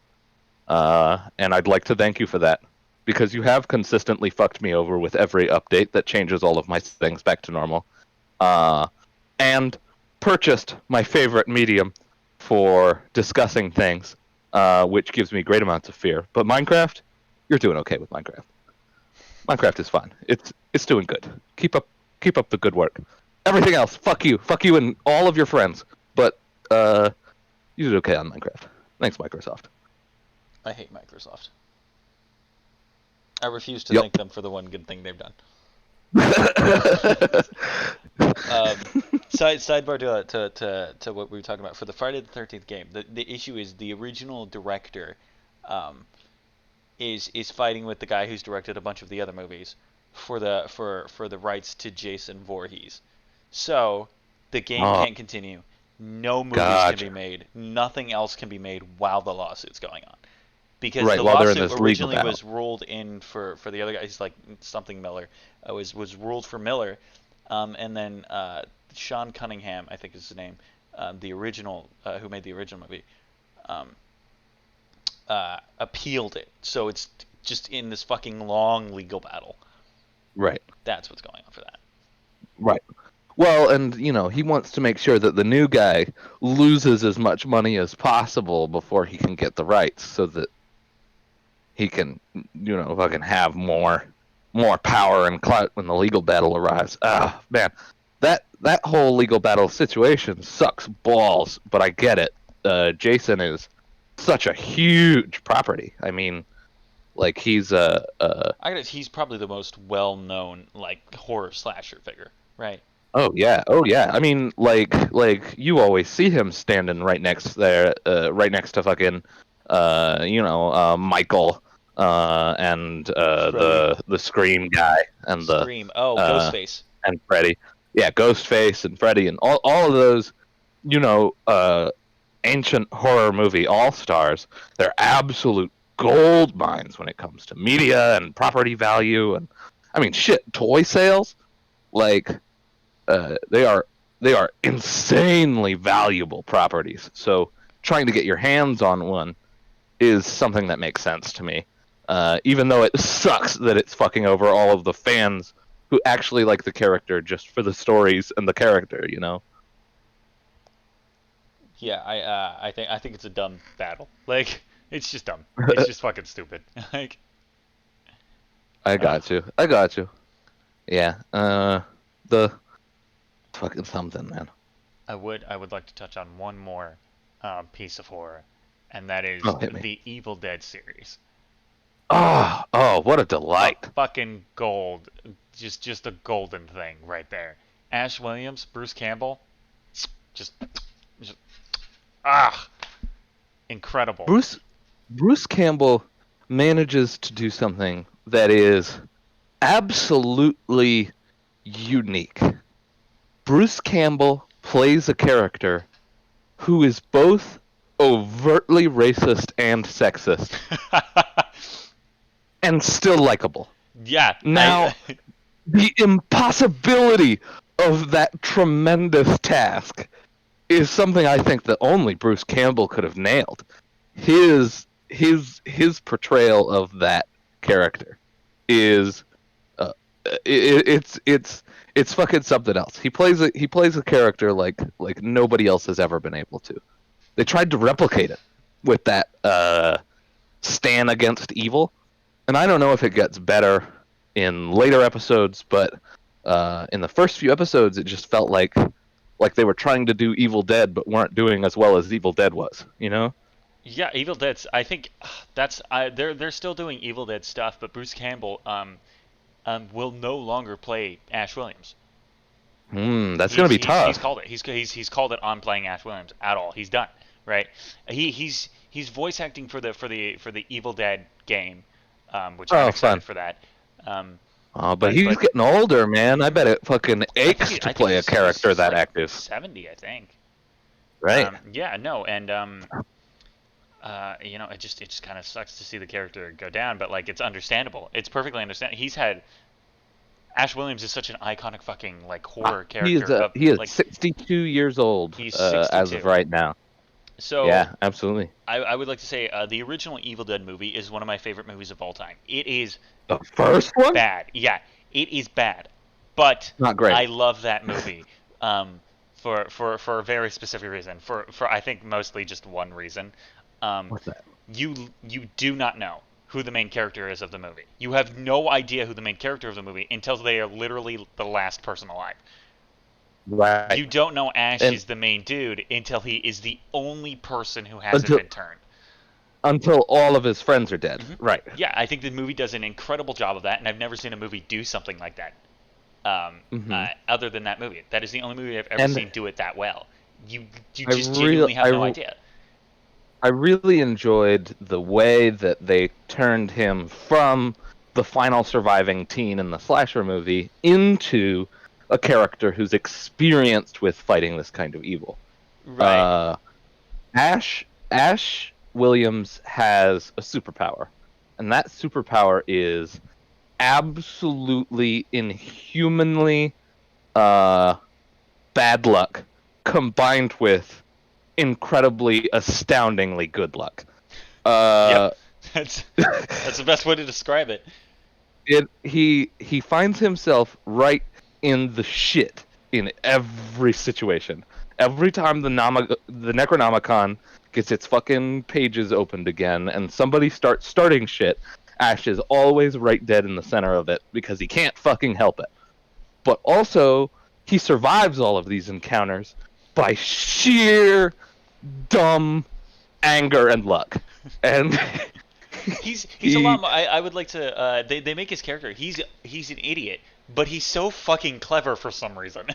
And I'd like to thank you for that. because you have consistently fucked me over with every update that changes all of my things back to normal. And purchased my favorite medium for discussing things, which gives me great amounts of fear. But Minecraft, you're doing okay with Minecraft. Minecraft is fun. It's doing good. Keep up the good work. Everything else, fuck you, and all of your friends. But you did okay on Minecraft. Thanks, Microsoft. I hate Microsoft. I refuse to thank them for the one good thing they've done. Sidebar to what we were talking about for the Friday the 13th game. The issue is the original director is fighting with the guy who's directed a bunch of the other movies for the rights to Jason Voorhees. So the game can't continue. No movies can be made. Nothing else can be made while the lawsuit's going on. Because the lawsuit originally was ruled in for the other guy. He's like something Miller. Was ruled for Miller, and then Sean Cunningham, I think is his name, the original who made the original movie, appealed it. So it's just in this fucking long legal battle. Right. That's what's going on for that. Right. Well, and he wants to make sure that the new guy loses as much money as possible before he can get the rights, so that he can, fucking have more power and clout when the legal battle arrives. Ah, man, that whole legal battle situation sucks balls, but I get it. Jason is such a huge property. I mean, like he's he's probably the most well-known like horror slasher figure, right? Oh yeah. I mean, like you always see him standing right next there, right next to fucking, Michael, and the Scream guy and the Scream. Oh, Ghostface and Freddy. Yeah, Ghostface and Freddy and all of those, ancient horror movie all-stars. They're absolute gold mines when it comes to media and property value, and I mean, shit, toy sales, like. They are insanely valuable properties. So trying to get your hands on one is something that makes sense to me. Even though it sucks that it's fucking over all of the fans who actually like the character just for the stories and the character, Yeah, I think it's a dumb battle. Like, it's just dumb. It's just fucking stupid. Like, I got you. Yeah. The fucking something, man. I would like to touch on one more piece of horror, and that is the Evil Dead series. Oh, what a delight! Fucking gold, just a golden thing right there. Ash Williams, Bruce Campbell, just incredible. Bruce Campbell manages to do something that is absolutely unique. Bruce Campbell plays a character who is both overtly racist and sexist, and still likable. Yeah. Now, the impossibility of that tremendous task is something I think that only Bruce Campbell could have nailed. His portrayal of that character is it's fucking something else. He plays a character like nobody else has ever been able to. They tried to replicate it with that stand against evil, and I don't know if it gets better in later episodes, but in the first few episodes, it just felt like they were trying to do Evil Dead, but weren't doing as well as Evil Dead was. Yeah, Evil Dead's. I think they're still doing Evil Dead stuff, but Bruce Campbell will no longer play Ash Williams. That's gonna be tough. He's called it. He's called it on playing Ash Williams at all. He's done. Right. He's voice acting for the Evil Dead game, which I'm excited for that. But he's getting older, man. I bet it fucking aches to play a character that active. 70, I think. Right. Yeah. No. And it just kind of sucks to see the character go down, but like it's understandable. It's perfectly understandable. Ash Williams is such an iconic fucking like horror character. He is 62 years old as of right now. So Yeah, absolutely. I would like to say the original Evil Dead movie is one of my favorite movies of all time. It is The first one? bad. Yeah, it is bad. But Not great. I love that movie for a very specific reason. For I think mostly just one reason. Um, What's that? you do not know who the main character is of the movie. You have no idea who the main character of the movie until they are literally the last person alive. Right. You don't know Ash And is the main dude until he is the only person who hasn't until been turned. all of his friends are dead. Hmm. Right. Yeah, I think the movie does an incredible job of that, and I've never seen a movie do something like that. Hmm. Other than that movie, that is the only movie I've ever And seen do it that well. You I just real genuinely have no idea. I really enjoyed the way that they turned him from the final surviving teen in the slasher movie into a character who's experienced with fighting this kind of evil. Right. Uh, Ash Williams has a superpower, and that superpower is absolutely inhumanly uh, bad luck combined with incredibly astoundingly good luck. Yep. Uh, That's the best way to describe it. he finds himself right in the shit in every situation. Every time the Necronomicon gets its fucking pages opened again and somebody starting shit, Ash is always right dead in the center of it because he can't fucking help it. But also, he survives all of these encounters by sheer dumb anger and luck. And He's a lot more. I would like to. They make his character. He's an idiot, but he's so fucking clever for some reason.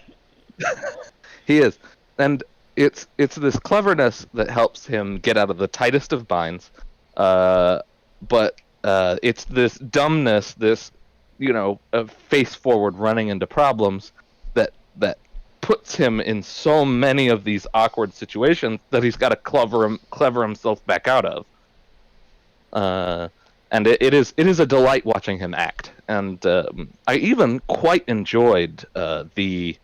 he is, and it's this cleverness that helps him get out of the tightest of binds. But it's this dumbness, this face forward running into problems that puts him in so many of these awkward situations that he's got to clever himself back out of. And it is a delight watching him act. And I even quite enjoyed the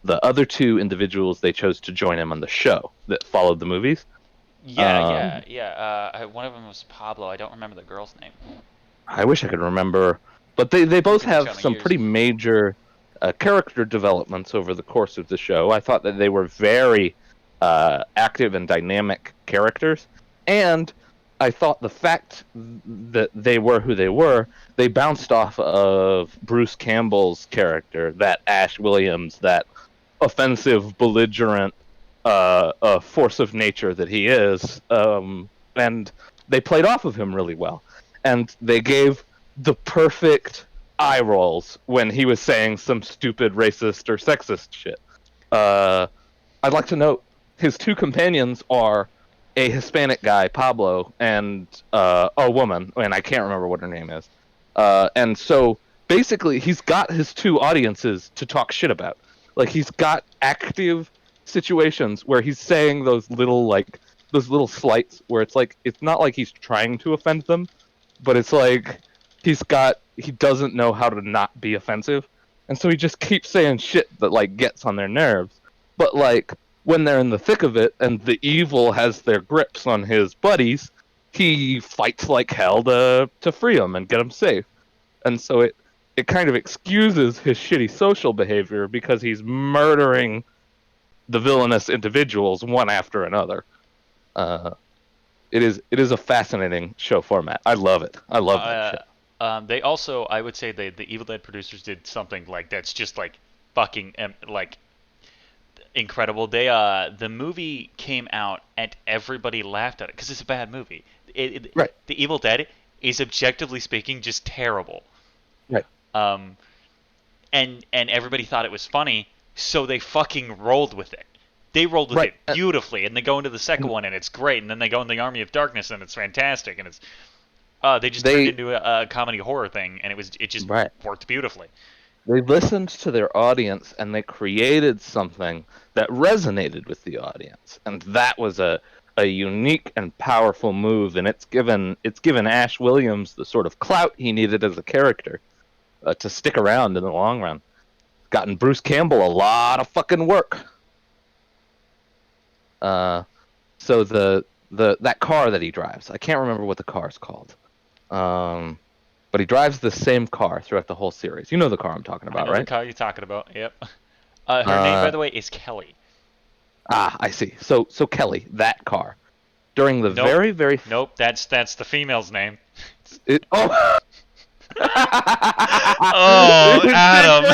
other two individuals they chose to join him on the show that followed the movies. Yeah. One of them was Pablo. I don't remember the girl's name. I wish I could remember, but they both Been have counting some years. pretty major character developments over the course of the show. I thought that they were very active and dynamic characters, and I thought the fact that they were who they were, they bounced off of Bruce Campbell's character, that Ash Williams, that offensive, belligerent, force of nature that he is, and they played off of him really well. And they gave the perfect eye rolls when he was saying some stupid racist or sexist shit. I'd like to note his two companions are a Hispanic guy, Pablo, and a woman, and I can't remember what her name is. And so basically, he's got his two audiences to talk shit about. Like he's got active situations where he's saying those little slights where it's like it's not like he's trying to offend them, but it's like he doesn't know how to not be offensive, and so he just keeps saying shit that like gets on their nerves. But like when they're in the thick of it and the evil has their grips on his buddies, he fights like hell to free them and get them safe. And so it kind of excuses his shitty social behavior because he's murdering the villainous individuals one after another. It is a fascinating show format. I love it. I love that shit. They also, I would say, the Evil Dead producers did something like that's just like fucking like incredible. The movie came out and everybody laughed at it because it's a bad movie. Right. The Evil Dead is objectively speaking just terrible. Right. And everybody thought it was funny, so they fucking rolled with it. They rolled with Right. it beautifully, and they go into the second one and it's great, and then they go in the Army of Darkness and it's fantastic, and it's they just turned into a comedy horror thing, and it just Right. worked beautifully. They listened to their audience and they created something that resonated with the audience, and that was a unique and powerful move, and it's given Ash Williams the sort of clout he needed as a character to stick around in the long run. Gotten Bruce Campbell a lot of fucking work. so that car that he drives, I can't remember what the car is called. But he drives the same car throughout the whole series. You know the car I'm talking I about, know the right? car you're talking about. Yep. Her name, by the way, is Kelly. I see. So Kelly, that car, during the Nope. very very Nope. That's the female's name. oh. Oh, Adam.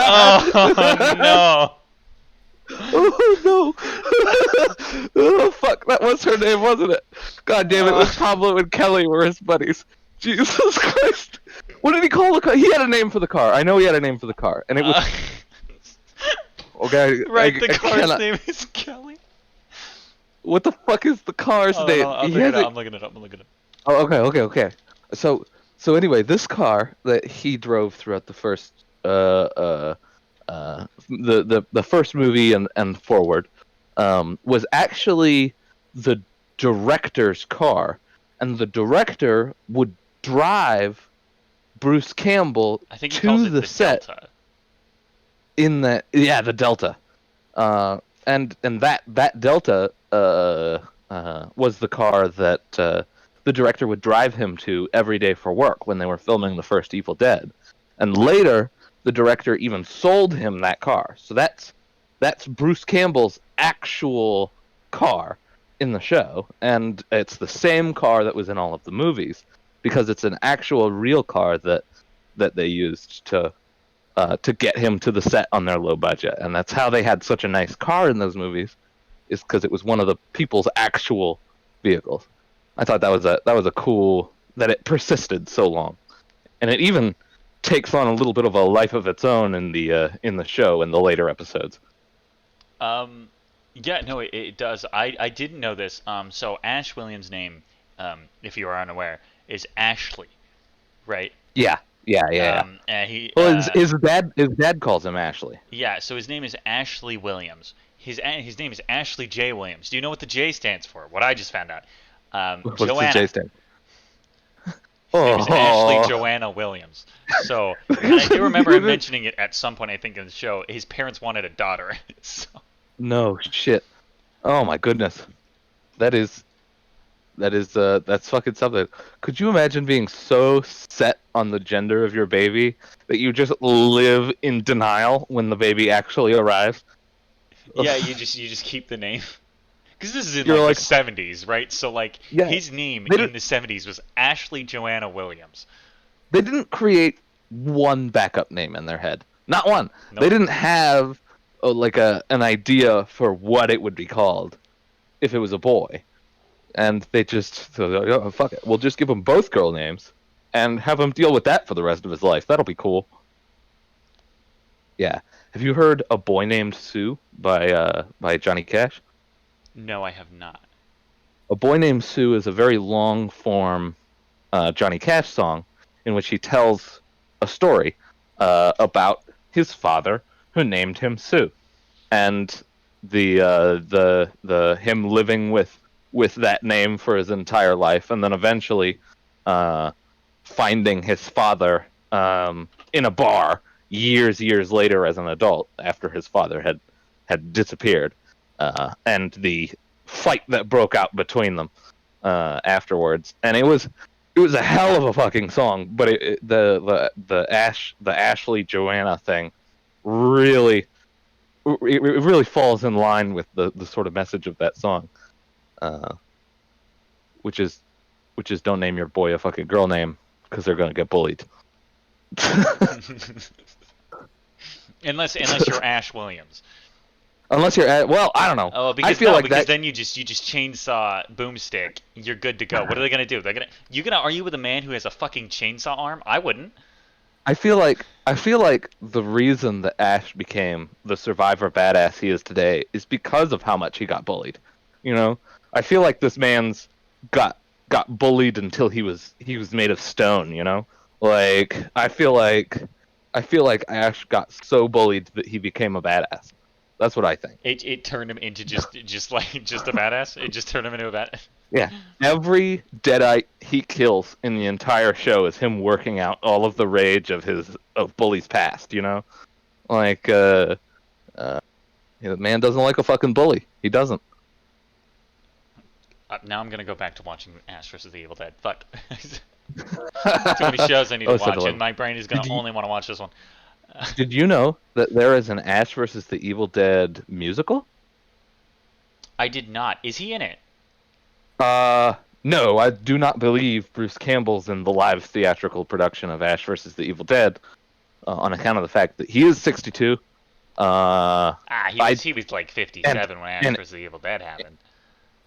Oh no. Oh no! Oh fuck, that was her name, wasn't it? God damn it! It was Pablo and Kelly were his buddies. Jesus Christ! What did he call the car? He had a name for the car. I know he had a name for the car, and it was. Okay. Right, the I car's cannot... name is Kelly. What the fuck is the car's name? I'm looking it up. Oh, okay. So anyway, this car that he drove throughout the first the first movie and forward was actually the director's car, and the director would drive Bruce Campbell I think he calls to it the set Delta. in the Delta, and that Delta was the car that the director would drive him to every day for work when they were filming the first Evil Dead, and later the director even sold him that car. So that's Bruce Campbell's actual car in the show, and it's the same car that was in all of the movies because it's an actual real car that they used to get him to the set on their low budget, and that's how they had such a nice car in those movies, is because it was one of the people's actual vehicles. I thought that was a cool that it persisted so long, and it even takes on a little bit of a life of its own in the show in the later episodes. Yeah, no, it does. I didn't know this. So Ash Williams' name, if you are unaware, is Ashley, right? Yeah. And he, his dad calls him Ashley. Yeah, so his name is Ashley Williams. His name is Ashley J. Williams. Do you know what the J stands for? What I just found out. What's Joanna. the J stand? His name is Ashley Joanna Williams. So, and I do remember him mentioning it at some point, I think, in the show. His parents wanted a daughter. So. No shit. Oh my goodness. That's fucking something. Could you imagine being so set on the gender of your baby that you just live in denial when the baby actually arrives? Yeah, you just keep the name. Because this is in the 70s, right? So his name in the 70s was Ashley Joanna Williams. They didn't create one backup name in their head. Not one. Nope. They didn't have an idea for what it would be called if it was a boy. And they just thought, oh, fuck it. We'll just give him both girl names and have him deal with that for the rest of his life. That'll be cool. Yeah. Have you heard A Boy Named Sue by Johnny Cash? No, I have not. A Boy Named Sue is a very long-form Johnny Cash song in which he tells a story about his father who named him Sue, and the him living with that name for his entire life, and then eventually finding his father in a bar years later as an adult after his father had disappeared, and the fight that broke out between them afterwards. And it was a hell of a fucking song, but the Ashley Joanna thing really falls in line with the sort of message of that song, which is don't name your boy a fucking girl name because they're gonna get bullied. unless you're Ash Williams. Unless you're I don't know. Oh, because then you just chainsaw Boomstick. You're good to go. What are they gonna do? You gonna argue with a man who has a fucking chainsaw arm? I wouldn't. I feel like the reason that Ash became the survivor badass he is today is because of how much he got bullied. You know, I feel like this man's got bullied until he was made of stone. You know, like I feel like Ash got so bullied that he became a badass. That's what I think. It turned him into just a badass. It just turned him into a badass. Yeah. Every Deadite he kills in the entire show is him working out all of the rage of Bully's past. You know, like the man doesn't like a fucking bully. He doesn't. Now I'm gonna go back to watching Ash vs. the Evil Dead. Fuck. Too many shows I need to watch, and my brain is gonna only want to watch this one. Did you know that there is an Ash vs. the Evil Dead musical? I did not. Is he in it? No, I do not believe Bruce Campbell's in the live theatrical production of Ash vs. the Evil Dead, on account of the fact that he is 62. He was like 57 when Ash vs. the Evil Dead happened.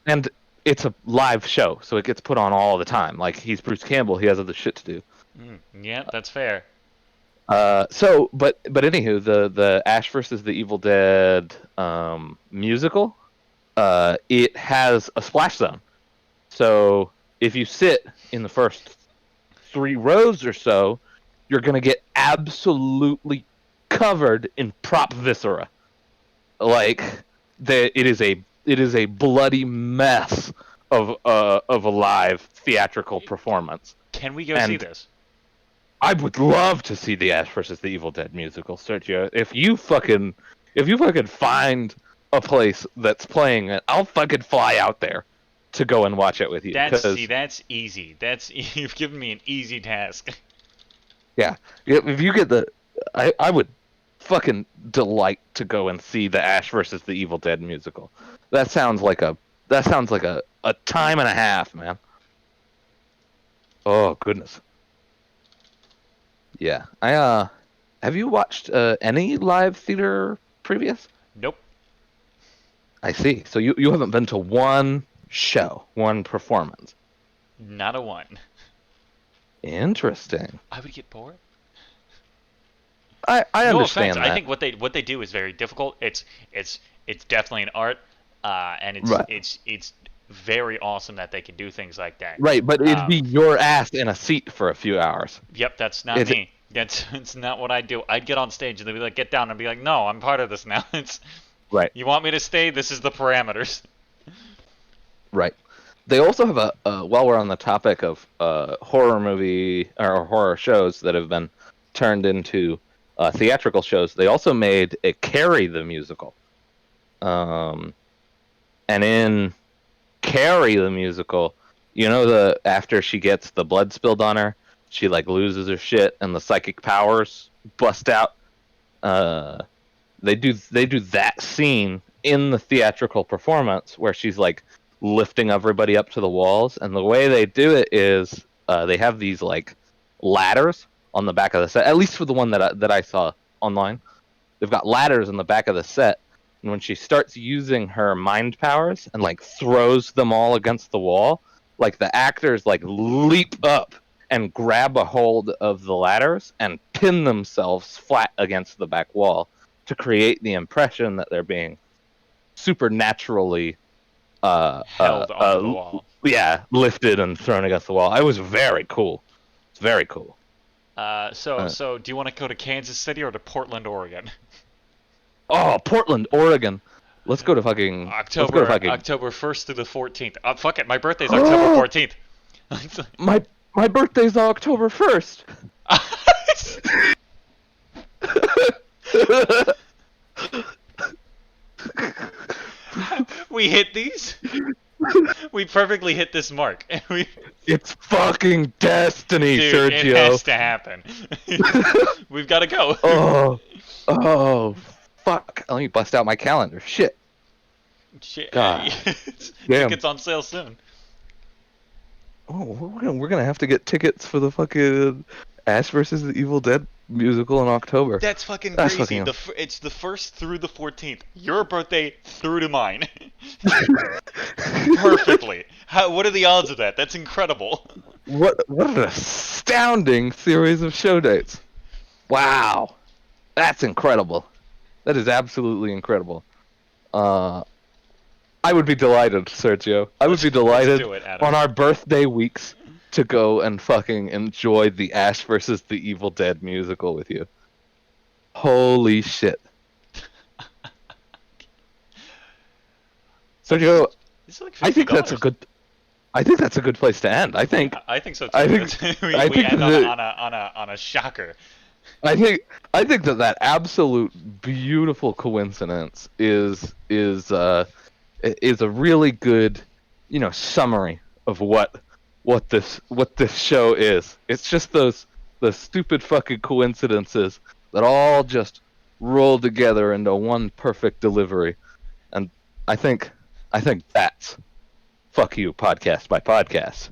And it's a live show, so it gets put on all the time. Like, he's Bruce Campbell, he has other shit to do. Yeah, that's fair. But anywho, the Ash vs. the Evil Dead musical, it has a splash zone. So if you sit in the first 3 rows or so, you're gonna get absolutely covered in prop viscera. Like, it is a bloody mess of a live theatrical performance. Can we go see this? I would love to see the Ash vs. the Evil Dead musical, Sergio. If you fucking find a place that's playing it, I'll fucking fly out there to go and watch it with you. That's easy. You've given me an easy task. Yeah, if you get I would fucking delight to go and see the Ash vs. the Evil Dead musical. That sounds like a time and a half, man. Oh goodness. Yeah, have you watched any live theater previous? Nope. I see. So you haven't been to one show, one performance? Not a one. Interesting. I would get bored. I understand offense. that. I think what they do is very difficult. It's definitely an art, and it's very awesome that they can do things like that. Right, but it'd be your ass in a seat for a few hours. Yep, that's not me. It's not what I do. I'd get on stage and they'd be like, "Get down," and I'd be like, "No, I'm part of this now." It's right. You want me to stay? This is the parameters. Right. They also have while we're on the topic of horror movie or horror shows that have been turned into theatrical shows, they also made a Carrie the musical. And in Carrie the musical, after she gets the blood spilled on her, she like loses her shit and the psychic powers bust out. They do that scene in the theatrical performance where she's like lifting everybody up to the walls, and the way they do it is they have these like ladders on the back of the set. At least for the one that I saw online, they've got ladders on the back of the set. And when she starts using her mind powers and like throws them all against the wall, like the actors like leap up and grab a hold of the ladders and pin themselves flat against the back wall to create the impression that they're being supernaturally held onto the wall. Yeah, lifted and thrown against the wall. It was very cool. It's very cool. So do you want to go to Kansas City or to Portland, Oregon? Oh, Portland, Oregon. Let's go to fucking October 1st through the 14th. Fuck it, my birthday's October 14th. My birthday's October 1st. We hit these. We perfectly hit this mark. It's fucking destiny, Dude, Sergio. It has to happen. We've got to go. Oh, fuck. Let me bust out my calendar. Shit. God. Damn. Tickets on sale soon. Oh, we're gonna have to get tickets for the fucking Ash vs. the Evil Dead musical in October. That's fucking crazy. It's the 1st through the 14th. Your birthday through to mine. Perfectly. What are the odds of that? That's incredible. What an astounding series of show dates. Wow. That's incredible. That is absolutely incredible. I would be delighted, Sergio. I would be delighted on our birthday weeks to go and fucking enjoy the Ash vs. the Evil Dead musical with you. Holy shit. Sergio, like I think that's a good place to end. I think so too. We end on a shocker. I think that absolute beautiful coincidence is a really good summary of what this show is. It's just the stupid fucking coincidences that all just roll together into one perfect delivery. And I think that's Fuck You Podcast by Podcast.